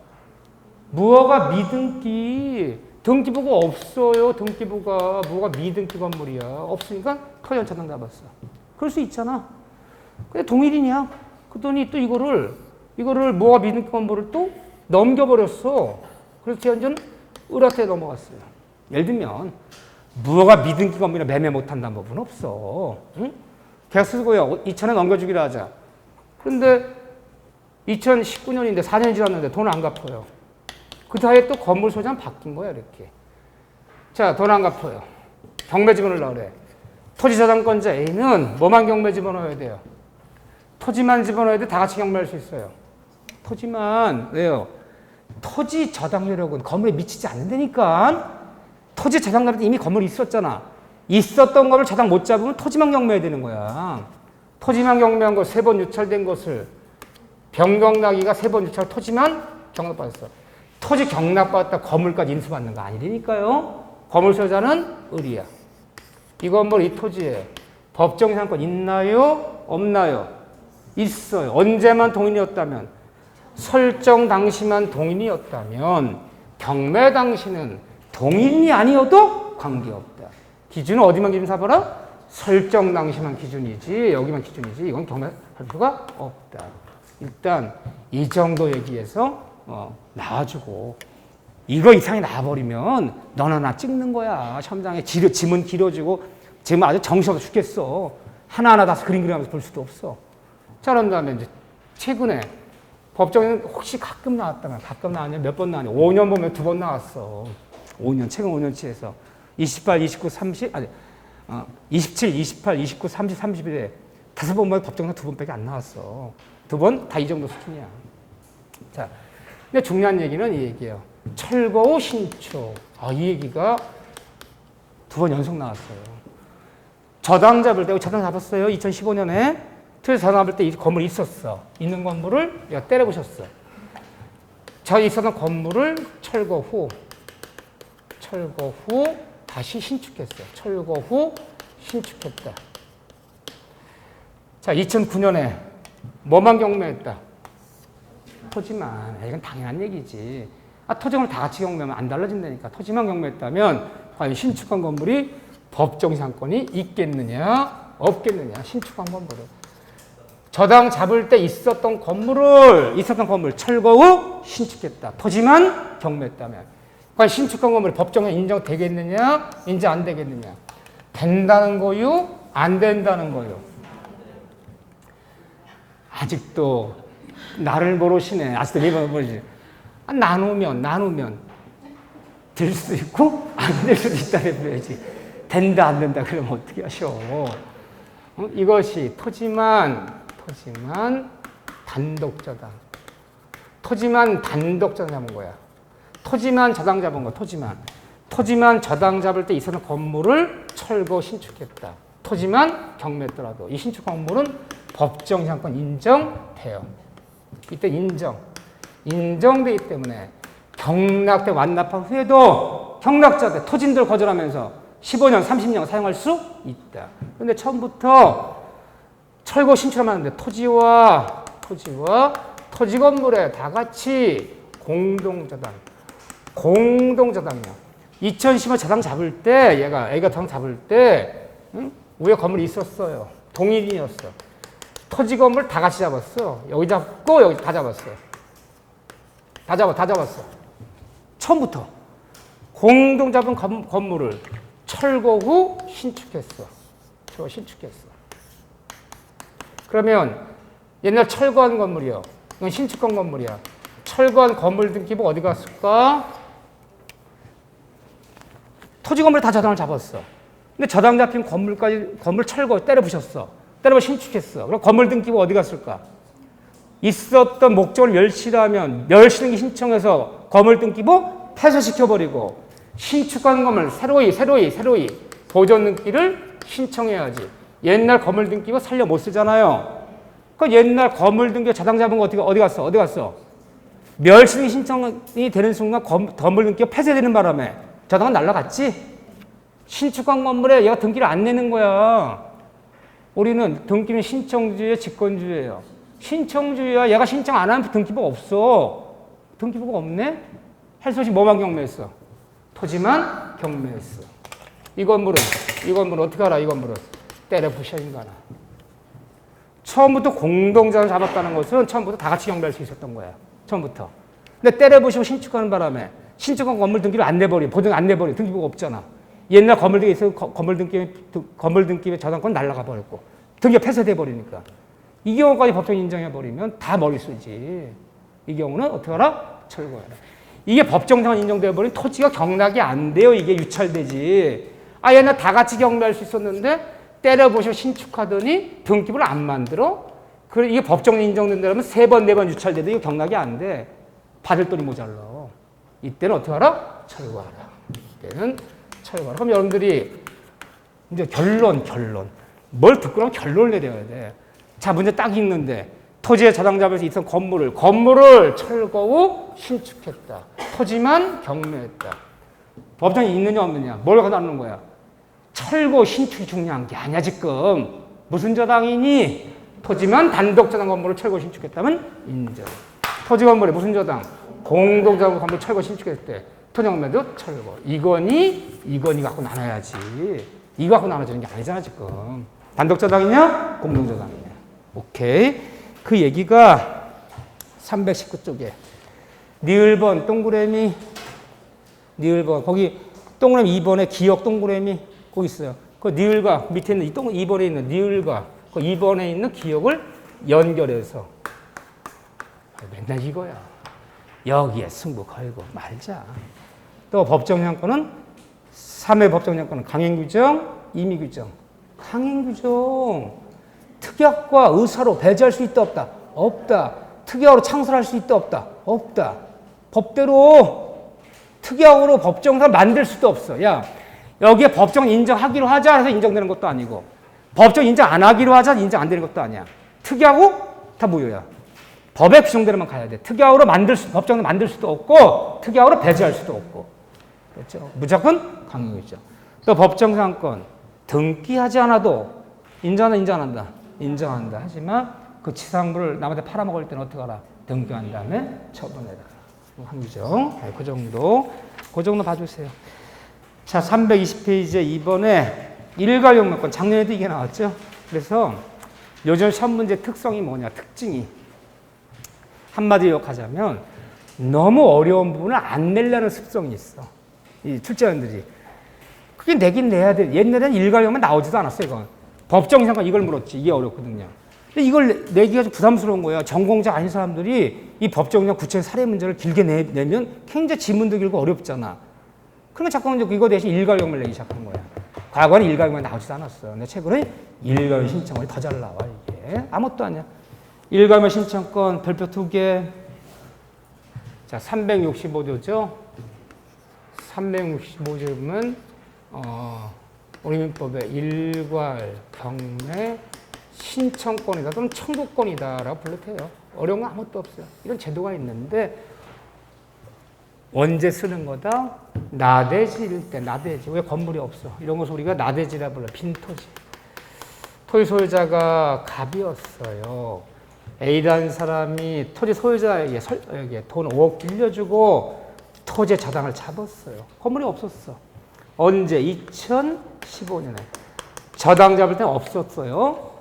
A: 무허가 미등기. 등기부가 없어요. 등기부가. 무허가 미등기 건물이야. 없으니까 토지 저당 잡았어. 그럴 수 있잖아. 근데 동일인이야. 그랬더니 또 이거를 무허가 미등기 건물을 또 넘겨버렸어. 그래서 재현전 을한테 넘어갔어요. 예를 들면 무허가 미등기 건물이나 매매 못한다는 법은 없어. 응? 계약서 쓰고요. 2천에 넘겨주기로 하자. 그런데 2019년인데 4년이 지났는데 돈을 안 갚아요. 그 사이에 또 건물 소유자는 바뀐 거야, 이렇게. 자, 돈 안 갚아요. 경매 집어넣으려고 그래. 토지 저당권자 A는 뭐만 경매 집어넣어야 돼요? 토지만 집어넣어야 돼. 다 같이 경매할 수 있어요. 토지만. 왜요? 토지 저당료력은 건물에 미치지 않는다니까. 토지 저당 잡을 때 이미 건물이 있었잖아. 있었던 거를 저당 못 잡으면 토지만 경매해야 되는 거야. 토지만 경매한 거 3번 유찰된 것을 변경나기가 3번 유찰 토지만 경락받았어. 토지 경락받았다 건물까지 인수받는 거 아니라니까요. 건물 소유자는 을이야. 이 건물 이 토지에 법정 상권 있나요? 없나요? 있어요. 언제만 동인이었다면 설정 당시만 동인이었다면 경매 당시는 동인이 아니어도 관계없다. 기준은 어디만 기준 삼아라? 설정 당시만 기준이지 여기만 기준이지 이건 경매할 필요가 없다. 일단 이 정도 얘기해서 나와주고 이거 이상이 나와버리면 너나 나 찍는 거야. 현장에 짐은 길어지고 지금 아주 정신없어 죽겠어. 하나하나 다 그림 그리면서 볼 수도 없어. 자, 그런 다음에 이제 최근에 법정에는 혹시 가끔 나왔다면 가끔 나왔냐 몇 번 나왔냐 5년 보면 2번 나왔어. 5년 최근 5년치에서 28, 29, 30 아니 27, 28, 29, 30, 31에 5번만 법정에서 2번밖에 안 나왔어. 2번 다 이 정도 수준이야. 자, 근데 중요한 얘기는 이 얘기예요. 철거 후 신축. 이 얘기가 2번 연속 나왔어요. 저당 잡을 때 저당 잡았어요. 2015년에 투에서 저당 잡을 때 이 건물이 있었어. 있는 건물을 내가 때려부셨어. 저 있었던 건물을 철거 후 다시 신축했어요. 철거 후 신축했다. 자, 2009년에 뭐만 경매했다? 토지만. 이건 당연한 얘기지. 토지만 다 같이 경매하면 안 달라진다니까. 토지만 경매했다면 과연 신축한 건물이 법정 상권이 있겠느냐 없겠느냐. 신축한 건물을. 저당 잡을 때 있었던 건물 철거 후 신축했다. 토지만 경매했다면 과연 신축한 건물이 법정에 인정되겠느냐 인정 안 되겠느냐. 된다는 거요 안 된다는 거요. 아직도 나를 모르시네. 아직도 네번 모르지. 나누면 될 수도 있고 안 될 수도 있다는 소리지. 된다 안 된다 그러면 어떻게 하셔. 이것이 토지만 단독저당. 토지만 단독저당 잡은 거야. 토지만 저당 잡은 거야. 토지만 저당 잡을 때 있었던 건물을 철거 신축했다. 토지만 경매했더라도 이 신축 건물은 법정 상권 인정돼요. 이때 인정되기 때문에 경락대 완납한 후에도 경락자들 토진들 거절하면서 15년, 30년 사용할 수 있다. 그런데 처음부터 철거 신축을 하는데 토지와 토지 건물에 다 같이 공동저당이요. 2010년 저당 잡을 때 A가 저당 잡을 때 위에 건물이 있었어요. 동일인이었어. 토지 건물 다 같이 잡았어. 여기 잡고 여기 다 잡았어. 다 잡았어. 처음부터 공동 잡은 건물을 철거 후 신축했어. 그러면 옛날 철거한 건물이요. 이건 신축한 건물이야. 철거한 건물 등기부 어디 갔을까? 토지 건물 다 저당을 잡았어. 근데 저당 잡힌 건물 철거 때려 부셨어. 때려 신축했어. 그럼 건물 등기부 어디 갔을까? 있었던 목적을 멸실하면 멸실등기 신청해서 건물 등기부 폐쇄시켜버리고 신축한 건물 새로이 보존 등기를 신청해야지. 옛날 건물 등기부 살려 못 쓰잖아요. 그 옛날 건물 등기 저당 잡은 거 어디 갔어? 멸실등기 신청이 되는 순간 건물 등기가 폐쇄되는 바람에 저당은 날라갔지. 신축한 건물에 얘가 등기를 안 내는 거야. 우리는 등기는 신청주의, 직권주의예요. 신청주의야. 얘가 신청 안 하면 등기부가 없어. 등기부가 없네? 할 수 없이 뭐만 경매했어? 토지만 경매했어. 이 건물은 어떻게 알아? 이 건물은 때려 부셔 인간아. 처음부터 공동자를 잡았다는 것은 처음부터 다 같이 경매할 수 있었던 거야. 처음부터. 근데 때려 부시고 신축하는 바람에 신축한 건물 등기를 안 내버려. 보증 안 내버려. 등기부가 없잖아. 옛날 건물 등기에 있어 건물 등기에 저당권 날라가 버렸고 등기가 폐쇄돼 버리니까 이 경우까지 법정 인정해 버리면 다 머리 쓰지. 이 경우는 어떻게 하라? 철거해라. 이게 법정상 인정돼 버린 토지가 경락이 안 돼요. 이게 유찰되지. 아 옛날 다 같이 경매할 수 있었는데 때려보시고 신축하더니 등기부를 안 만들어? 그래 이게 법정 인정된다면 3번, 4번 유찰돼도 이거 경락이 안 돼. 받을 돈이 모자라. 이때는 어떻게 하라? 철거하라. 이때는 철거하라. 그럼 여러분들이 이제 결론. 뭘 듣고 나면 결론을 내려야 돼. 자, 문제 딱 읽는데 토지의 저당자에서 있던 건물을 철거 후 신축했다. 토지만 경매했다. 법정이 있느냐 없느냐 뭘 나누는 거야? 철거 신축이 중요한 게 아니야 지금. 무슨 저당이니? 토지만 단독 저당 건물을 철거 신축했다면 인정. 토지 건물에 무슨 저당? 공동 저당 건물 철거 신축했을 때 토지 경매도 철거. 이건이 갖고 나눠야지. 이거 갖고 나눠주는 게 아니잖아 지금. 단독 저당이냐? 공동 저당이냐? 오케이. 그 얘기가 319쪽에 니을번 동그라미 니을번 거기 동그라미 2번에 기억 동그라미 거기 있어요. 그 니을과 밑에 있는 2번에 있는 니을과 그 2번에 있는 기억을 연결해서 맨날 이거야. 여기에 승부 걸고 말자. 또 법정량권은 3회 법정량권은 강행규정, 임의규정. 강행규정. 특약과 의사로 배제할 수 있다 없다? 없다. 특약으로 창설할 수 있다 없다? 없다. 법대로 특약으로 법정상 만들 수도 없어. 야, 여기에 법정 인정하기로 하자 해서 인정되는 것도 아니고 법정 인정 안 하기로 하자 인정 안 되는 것도 아니야. 특약으로 다 무효야. 법에 규정대로만 가야 돼. 특약으로 법정을 만들 수도 없고 특약으로 배제할 수도 없고. 그렇죠? 무조건 강행이죠. 또 법정상권 등기하지 않아도 인정한다, 인정 안 한다? 인정한다. 하지만 그 치상물을 남한테 팔아먹을 때는 어떻게 하라? 등기한 다음에 처분해라. 항규정. 네, 그 정도 봐주세요. 자, 320페이지에 이번에 일괄용매권. 작년에도 이게 나왔죠? 그래서 요즘 시험 문제 특성이 뭐냐? 특징이. 한마디로 욕하자면 너무 어려운 부분을 안 내려는 습성이 있어. 이 출제원들이. 그게 내긴 내야 돼. 옛날에는 일괄용매 나오지도 않았어요, 이건. 법정상권 이걸 물었지. 이게 어렵거든요. 근데 이걸 내기가 좀 부담스러운 거예요. 전공자 아닌 사람들이 이 법정상 구체적 사례 문제를 길게 내면 굉장히 지문도 길고 어렵잖아. 그러면 자꾸 이거 대신 일괄용매를 내기 시작한 거야. 과거에는 일괄용매 나오지도 않았어. 근데 최근에 일괄용 신청권이 더 잘 나와, 이게. 아무것도 아니야. 일괄용 신청권 별표 2개. 자, 365조죠. 365조면 우리민법의 일괄 경매 신청권이다 또는 청구권이다라고 불러도 돼요. 어려운 건 아무것도 없어요. 이런 제도가 있는데 언제 쓰는 거다? 나대지일 때. 나대지. 왜 건물이 없어? 이런 것을 우리가 나대지라 불러. 빈토지. 토지 소유자가 갑이었어요. A라는 사람이 토지 소유자에게 돈 5억 빌려주고 토지의 저당을 잡았어요. 건물이 없었어. 언제? 2015년에. 저당 잡을 때는 없었어요.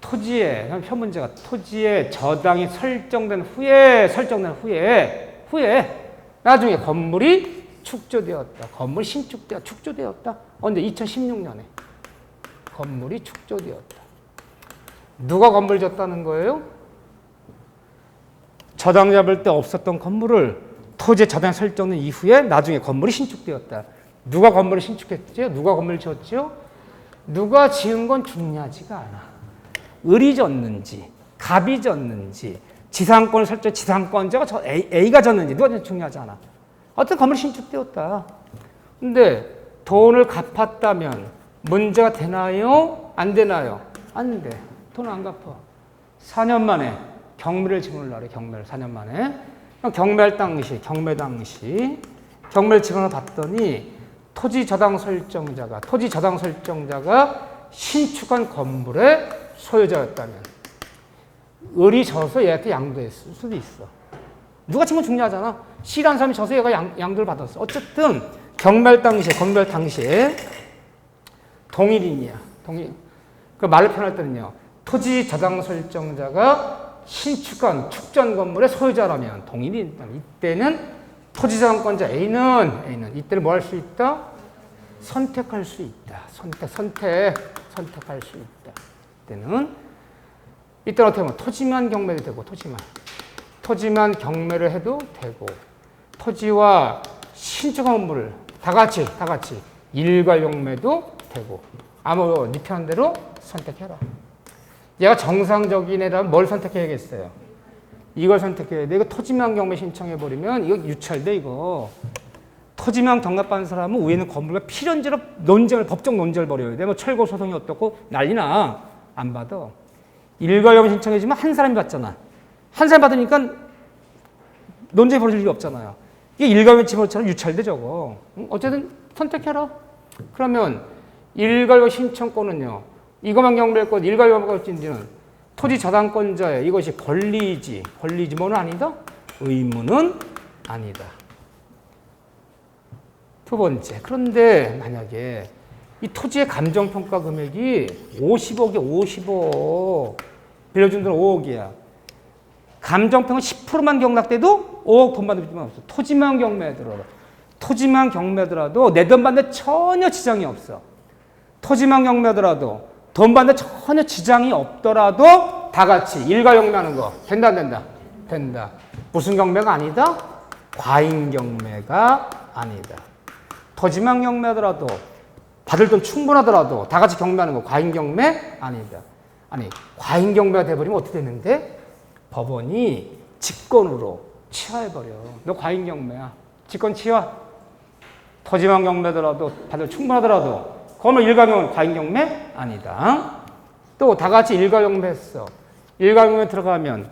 A: 토지에, 현 문제가 토지에 저당이 설정된 후에 나중에 건물이 축조되었다. 건물이 축조되었다. 언제? 2016년에. 건물이 축조되었다. 누가 건물 졌다는 거예요? 저당 잡을 때 없었던 건물을 토지에 저당 설정된 이후에 나중에 건물이 신축되었다. 누가 건물을 신축했죠? 누가 건물을 지었죠? 누가 지은 건 중요하지가 않아. 을이 졌는지, 갑이 졌는지, 지상권을 설정, 지상권자가 A가 졌는지 누가 중요하지 않아. 어쨌든 건물이 신축되었다. 근데 돈을 갚았다면 문제가 되나요? 안 되나요? 안 돼. 돈 안 갚아. 4년 만에 경매를 집어넣으라 그래, 경매를 4년 만에. 경매 당시 경매를 집어넣어 봤더니 토지 저당 설정자가 신축한 건물의 소유자였다면 을이 져서 얘한테 양도했을 수도 있어. 누가 친 건 중요하잖아. C라는 사람이 져서 얘가 양도를 받았어. 어쨌든 경매 당시에 동일인이야. 그 말로 표현할 때는요. 토지 저당 설정자가 신축한 축전 건물의 소유자라면 동일인. 이때는 토지 저당권자 A는 이때는 뭐 할 수 있다? 선택할 수 있다. 선택할 수 있다. 이때는 어떻게 보면 토지만 경매도 되고 토지만 경매를 해도 되고 토지와 신축한 건물을 다 같이 일괄 경매도 되고 아무 네 편한 대로 선택해라. 얘가 정상적인 애라면 뭘 선택해야겠어요? 이걸 선택해야 돼. 이거 토지만 경매 신청해버리면 이거 유찰돼, 이거. 토지만 경납받는 사람은 위에는 건물과 필연제로 법적 논쟁을 벌여야 돼. 뭐 철거 소송이 어떻고 난리나. 안 받아. 일괄 경매 신청해주면 한 사람이 받잖아. 한 사람이 받으니까 논쟁이 벌어질 일이 없잖아요. 이게 일괄 경매 집어넣처럼 유찰돼, 저거. 어쨌든 선택해라. 그러면 일괄 경매 신청권은요. 이것만 경매할 것, 일괄 경매할 것인지는 토지 저당권자의 이것이 권리지 뭐는 아니다? 의무는 아니다. 두 번째, 그런데 만약에 이 토지의 감정평가 금액이 50억이야, 50억. 빌려준 돈은 5억이야. 감정평가 10%만 경락돼도 5억 돈 받을 필요만 없어. 토지만 경매하더라도 내 돈 받는데 전혀 지장이 없어. 토지만 경매하더라도 돈 받는데 전혀 지장이 없더라도 다 같이 일괄 경매하는 거 된다, 안 된다? 된다. 무슨 경매가 아니다? 과잉 경매가 아니다. 토지만 경매하더라도 받을 돈 충분하더라도 다 같이 경매하는 거 과잉 경매 아니다. 아니, 과잉 경매가 돼버리면 어떻게 되는데? 법원이 직권으로 취하해버려. 너 과잉 경매야. 직권 취하. 토지만 경매하더라도 받을 충분하더라도 건물 일괄 경매는 과잉 경매 아니다. 또 다 같이 일괄 경매했어. 일괄 경매 들어가면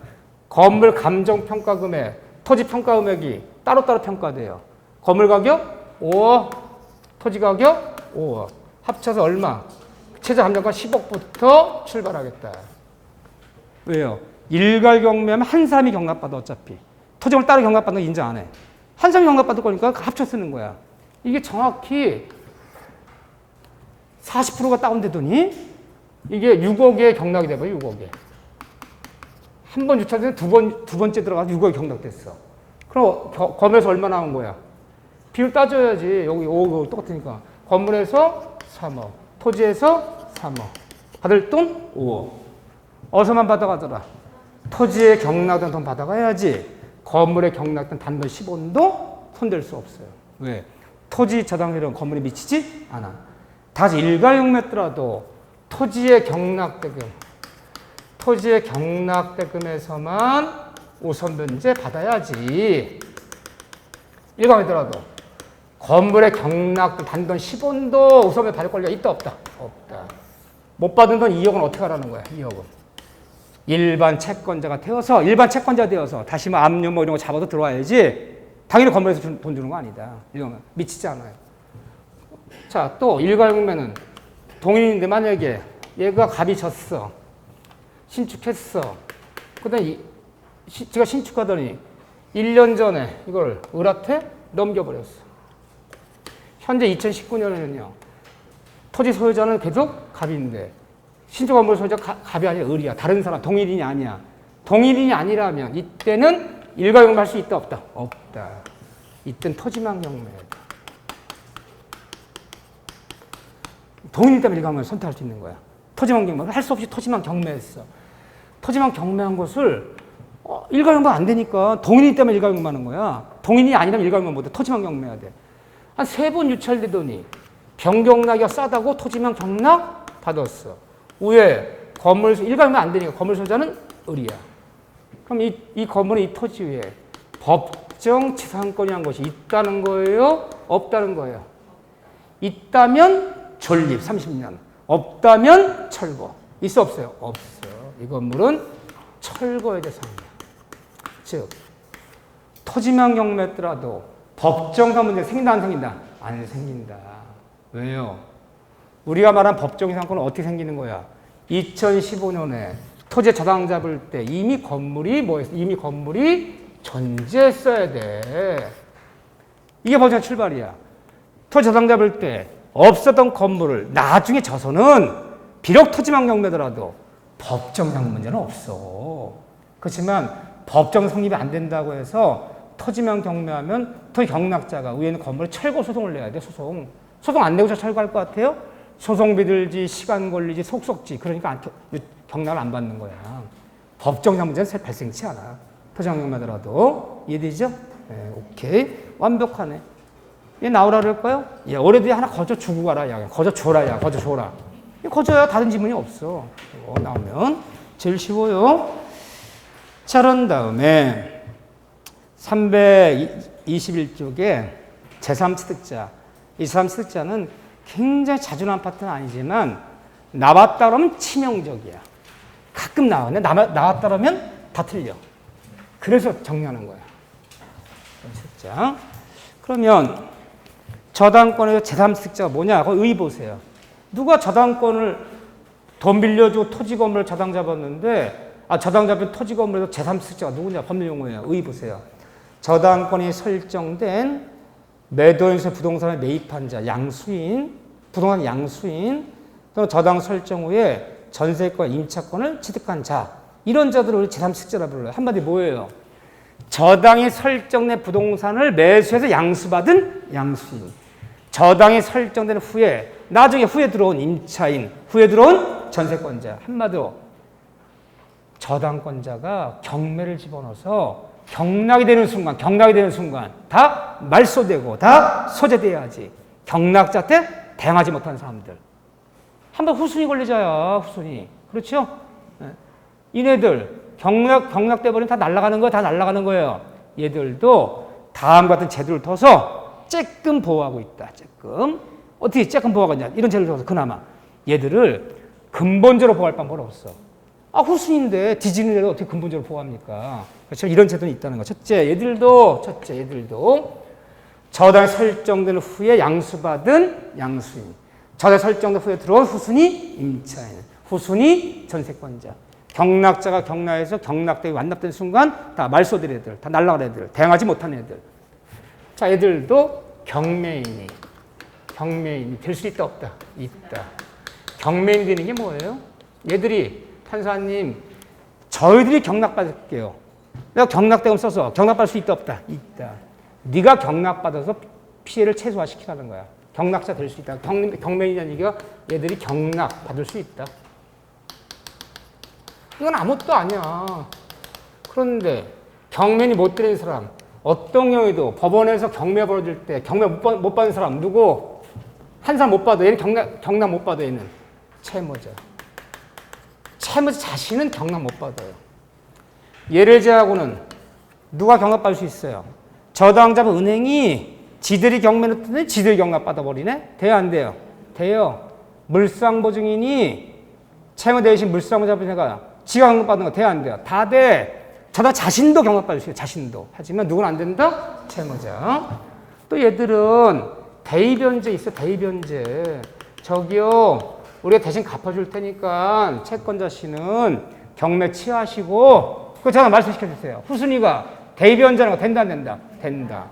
A: 건물 감정평가 금액, 토지 평가 금액이 따로따로 평가돼요. 건물 가격 5억, 토지 가격 5억. 합쳐서 얼마? 최저 감정가 10억부터 출발하겠다. 왜요? 일괄 경매하면 한 사람이 경납받아, 어차피. 토지를 따로 경납받는 거 인정 안 해. 한 사람이 경납받을 거니까 합쳐 쓰는 거야. 이게 정확히 40%가 다운되더니 이게 6억에 경락이 돼버려, 6억에. 한 번 유찰돼서 두 번째 들어가서 6억에 경락됐어. 그럼 건물에서 얼마 나온 거야? 비율 따져야지. 여기 5억 똑같으니까. 건물에서 3억, 토지에서 3억. 받을 돈 5억. 어디서만 받아가더라? 토지에 경락된 돈 받아가야지. 건물에 경락된 단돈 10원도 손댈 수 없어요. 왜? 토지 저당료는 건물에 미치지 않아. 다시 일괄 경매했더라도 토지의 경락대금에서만 우선 변제 받아야지. 일괄이더라도 건물의 경락된 단돈 10원도 우선 변제 받을 권리가 있다, 없다? 없다. 못 받은 돈 2억은 어떻게 하라는 거야? 2억은 일반 채권자가 되어서 다시 뭐 압류 뭐 이런 거 잡아서 들어와야지. 당연히 건물에서 돈 주는 거 아니다. 이러면 미치지 않아요. 자, 또 일괄 경매는 동일인데 만약에 얘가 갑이 졌어. 신축했어. 그다음에 제가 신축하더니 1년 전에 이걸 을한테 넘겨버렸어. 현재 2019년에는요. 토지 소유자는 계속 갑인데 신축 건물 소유자 갑이 아니라 을이야. 다른 사람 동일인이 아니야. 동일인이 아니라면 이때는 일가용매할 수 있다 없다? 없다. 이때는 토지만 경매해야 돼. 동일인 때문에 일가용매를 선택할 수 있는 거야. 토지만 경매 할 수 없이 토지만 경매했어. 토지만 경매한 것을 일가용매 안 되니까 동인이 때문에 일가용매하는 거야. 동인이 아니라면 일가용매 못해. 토지만 경매해야 돼. 한 3번 유찰되더니 변경락이 싸다고 토지만 경락 받았어. 왜? 건물 일가용매 안 되니까 건물 소유자는 을이야. 그럼 이 건물의 이 토지 위에 법정 지상권이 한 것이 있다는 거예요? 없다는 거예요? 있다면 존립 30년. 없다면 철거. 있어 없어요? 없어. 이 건물은 철거의 대상이야. 즉 토지만 경매했더라도 법정상 문제 생긴다 안 생긴다? 안 생긴다. 왜요? 우리가 말한 법정 지상권은 어떻게 생기는 거야? 2015년에 토지 저당 잡을 때 이미 건물이 뭐였어? 이미 건물이 존재했어야 돼. 이게 법정 출발이야. 토지 저당 잡을 때 없었던 건물을 나중에 져서는 비록 토지만 경매더라도 법정상 문제는 없어. 그렇지만 법정 성립이 안 된다고 해서 토지만 경매하면 토지 경락자가 위에 있는 건물에 철거 소송을 내야 돼. 소송 안 내고 철거할 것 같아요? 소송비 들지, 시간 걸리지, 속속지. 그러니까 경락을 안 받는 거야. 법정상 문제는 발생치 않아. 토지만 경매하더라도. 이해되죠? 네, 오케이. 완벽하네. 얘 나오라 그럴까요? 야, 올해 뒤에 하나 거저 주고 가라. 야, 거저 줘라. 야, 거저 줘라. 거저야 다른 지문이 없어. 이거 나오면 제일 쉬워요. 자, 그런 다음에 321쪽에 제3취득자. 이 제3취득자는 굉장히 자주 나온 파트는 아니지만 나왔다 그러면 치명적이야. 가끔 나와. 근데 나왔다 그러면 다 틀려. 그래서 정리하는 거야. 자, 그러면 저당권에서 제3취득자가 뭐냐? 그거 의 보세요. 누가 저당권을 돈 빌려주고 토지 건물을 저당 잡았는데 저당 잡은 토지 건물에서 제3취득자가 누구냐? 법률 용어예요. 의 보세요. 저당권이 설정된 매도인세 부동산을 매입한 자, 양수인, 부동산 양수인, 또는 저당 설정 후에 전세권, 임차권을 취득한 자, 이런 자들을 우리 제3취득자라 불러요. 한마디 뭐예요? 저당이 설정된 부동산을 매수해서 양수받은 양수인. 저당이 설정된 후에, 나중에 후에 들어온 임차인, 후에 들어온 전세권자. 한마디로 저당권자가 경매를 집어넣어서 경락이 되는 순간 다 말소되고 다 소재돼야지. 경락자 때 대응하지 못한 사람들. 한번 후순위 걸리자야, 후순위. 그렇죠? 이네들 경락돼 버리면 다 날아가는 거야, 다 날아가는 거예요. 얘들도 다음과 같은 제도를 둬서 쬐끔 보호하고 있다. 쬐끔. 어떻게 쬐끔 보호하겠냐? 이런 제도를 둬서 그나마 얘들을 근본적으로 보호할 방법은 없어. 후순위인데 뒤지는 애를 어떻게 근본적으로 보호합니까? 그렇죠? 이런 제도는 있다는 거. 첫째, 얘들도 저당이 설정된 후에 양수받은 양수인. 저당이 설정된 후에 들어온 후순위 임차인. 후순위 전세권자. 경락자가 경락해서 경락대에 완납된 순간 다 말소될 애들, 다 날라갈 애들, 대응하지 못한 애들. 자, 애들도 경매인이 될 수 있다 없다? 있다. 경매인이 되는 게 뭐예요? 얘들이 판사님, 저희들이 경락받을게요. 내가 경락대금 써서 경락받을 수 있다 없다? 있다. 네가 경락받아서 피해를 최소화시키라는 거야. 경락자 될 수 있다. 경매인이라는 얘기가 얘들이 경락받을 수 있다. 이건 아무것도 아니야. 그런데 경매인이 못 들인 사람, 어떤 경우에도 법원에서 경매 벌어질 때 경매 못 받은 사람 누구? 한 사람 못 받아. 얘는 경락 못 받아. 얘는 채무자. 채무자 자신은 경락 못 받아요. 얘를 제하고는 누가 경락받을 수 있어요? 저당자분 은행이 지들이 경매를 했더니 지들이 경락받아 버리네? 돼요 안 돼요? 돼요. 물상보증인이 채무 대신 물상보증자가 지가 경락받는 거 돼요 안 돼요? 다 돼. 저당 자신도 경락받을 수 있어요. 자신도. 하지만 누구는 안 된다? 채무자. 또 얘들은 대의변제 있어. 대의변제. 저기요. 우리가 대신 갚아줄 테니까 채권자 씨는 경매 취하시고 그거 제가 말씀시켜 주세요. 후순위가 대의변제라는 거 된다 안 된다? 된다.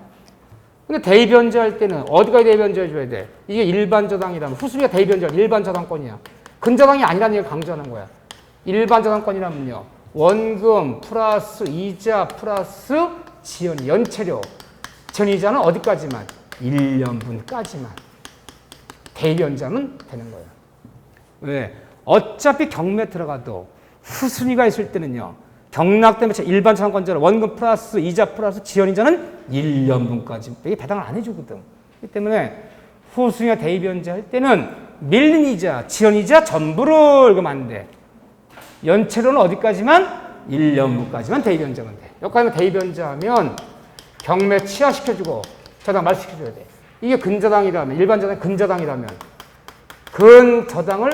A: 근데 대변제할 때는 어디까지 대변제해줘야 돼? 이게 일반 저당이라면 후순위가 대변제 일반 저당권이야. 근저당이 아니라는 얘기를 강조하는 거야. 일반 저당권이라면요. 원금 플러스 이자 플러스 지연 연체료. 전이자는 어디까지만? 1년분까지만. 대변자면 되는 거예요. 왜? 어차피 경매 들어가도 후순위가 있을 때는요. 경락되면 일반 저당권자로 원금 플러스 이자 플러스 지연이자는 1년분까지 이게 배당을 안 해주거든. 그렇기 때문에 후순위가 대변자 할 때는 밀린 이자, 지연이자 전부를 읽으면 안 돼. 연체료는 어디까지만? 1년분까지만 대변자면 돼. 여기까지만 대변자 하면 경매 취하시켜주고 저당 말소시켜줘야 돼. 이게 근저당이라면, 일반 저당 근저당이라면 근저당을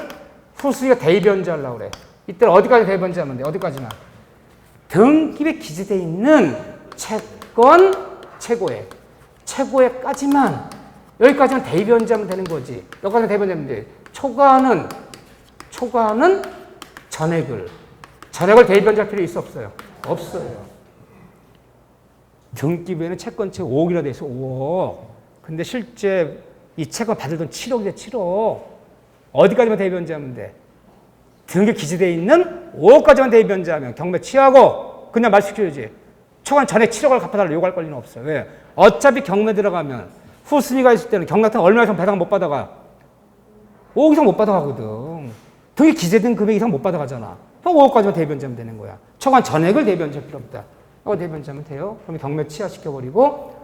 A: 후순위가 대변자 하려고 그래. 이때는 어디까지 대변자 하면 돼? 어디까지나? 등기부에 기재되어 있는 채권 최고액까지만 여기까지만 대변자하면 되는 거지. 여기까지만 대변자하면 돼. 초과는 전액을 대변자할 필요 있어 없어요? 없어요. 등기부에는 채권채 5억이라 돼 있어. 5억. 근데 실제 이 채권 받을 돈 7억이래. 7억. 어디까지만 대변자하면 돼? 등기부에 기재되어 있는 5억까지만 대변자하면 경매 취하고 그냥 말소시켜야지. 초과는 전액 7억을 갚아달라고 요구할 권리는 없어요. 왜? 어차피 경매 들어가면 후순위가 있을 때는 경락탕 얼마 이상 배당 못 받아가? 5억 이상 못 받아가거든. 등기 기재된 금액 이상 못 받아가잖아. 그럼 5억까지만 대변자면 되는 거야. 초과한 전액을 대변자할 필요 없다. 이거 대변자면 돼요. 그럼 경매 취하시켜버리고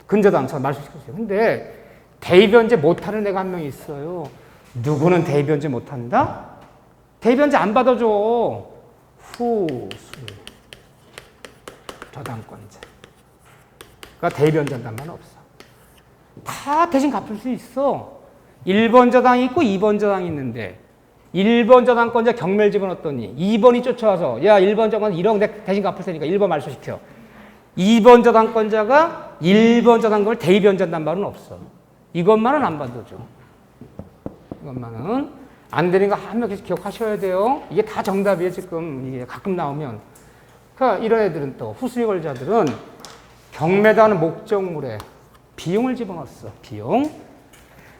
A: 근저당처럼 말소시켜주세요. 근데 대변제 못하는 애가 한 명 있어요. 누구는 대변제 못한다? 대변제 안 받아줘. 후순위 저당권자. 그러니까 대변자란 말 없어. 다 대신 갚을 수 있어. 1번 저당이 있고 2번 저당이 있는데 1번 저당권자 경매를 집어넣었더니 2번이 쫓아와서 야 1번 저당권 1억 내 대신 갚을 테니까 1번 말소시켜. 2번 저당권자가 1번 저당권을 대변자란 말은 없어. 이것만은 안 받아줘. 이것만은 안 되는 거 한 명씩 기억하셔야 돼요. 이게 다 정답이에요. 지금 이게 가끔 나오면. 그러니까 이런 애들은 또 후순위 권자들은 경매다는 목적물에 비용을 집어넣었어. 비용.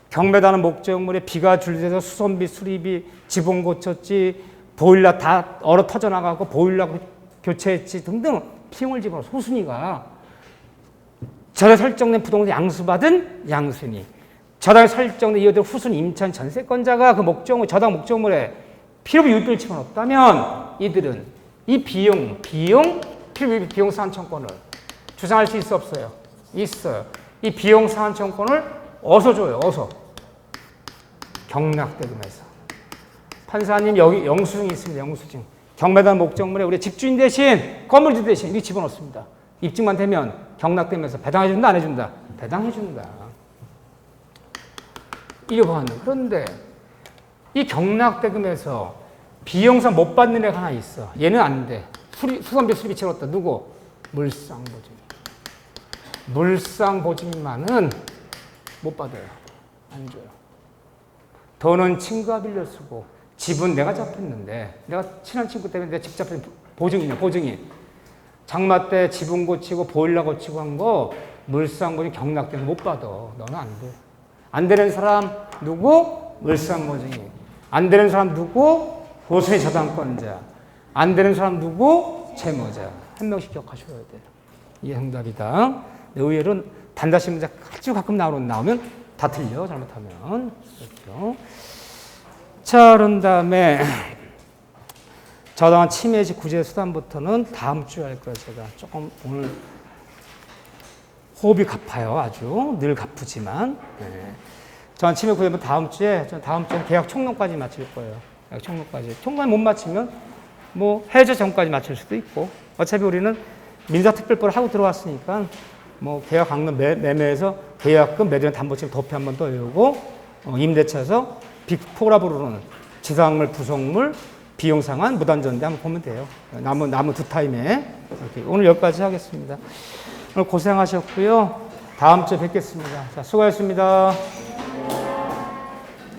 A: 경매다는 목적물에 비가 줄돼서 수선비, 수리비, 지붕 고쳤지, 보일러 다 얼어 터져 나가고 보일러 교체했지 등등 비용을 집어넣었어. 후순위가. 저당에 설정된 부동산 양수받은 양순위. 저당에 설정된 이어들 후순위 임차인 전세권자가 그 목적물, 저당 목적물에 필요비 유비를 집어넣었다면 이들은 이 필요비 비용 상환청권을 주장할 수 있어 없어요? 있어요. 이 비용 상환청권을 어디서 줘요? 어디서? 경락대금에서. 판사님 여기 영수증이 있습니다. 영수증. 경매단 목적물에 우리 집주인 대신 건물주 대신 이렇게 집어넣습니다. 입증만 되면 경락대금에서 배당해준다 안 해준다? 배당해준다. 이게 뭐하는? 그런데 이 경락대금에서 비용상 못 받는 애가 하나 있어. 얘는 안 돼. 수선비 수리비 채웠다. 누구? 물상보증. 물상보증만은 못 받아요. 안 줘요. 돈은 친구가 빌려 쓰고 집은 내가 잡혔는데 내가 친한 친구 때문에 내가 집 잡힌 보증이냐 보증이. 장마 때 지붕 고치고 보일러 고치고 한 거 물상보증 경락대금 못 받아. 너는 안 돼. 안 되는 사람 누구? 물상보증이. 안 되는 사람 누구? 후순위 저당권자. 안 되는 사람 누구? 채무자. 한 명씩 기억하셔야 돼요. 이게 정답이다. 의외로 단다시 문제 아주 가끔 나오면 다 틀려. 잘못하면. 그렇죠. 자, 그런 다음에 저당한 침해시 구제 수단부터는 다음 주에 할 거예요. 제가 조금 오늘 호흡이 가파요. 아주 늘 가쁘지만. 네. 저한 침해 구제는 다음 주에 계약 총론까지 마칠 거예요. 계약 총론까지. 총론 못 마치면 뭐 해제 전까지 마칠 수도 있고. 어차피 우리는 민사특별법을 하고 들어왔으니까 뭐 계약 강론 매매에서 계약금 매도인 담보책 도피 한 번 더 외우고 임대차에서 빅4라 부르는 지상물, 부속물, 비용 상환, 무단전대 한번 보면 돼요. 남은 두 타임에. 이렇게. 오늘 여기까지 하겠습니다. 오늘 고생하셨고요. 다음 주에 뵙겠습니다. 자, 수고하셨습니다.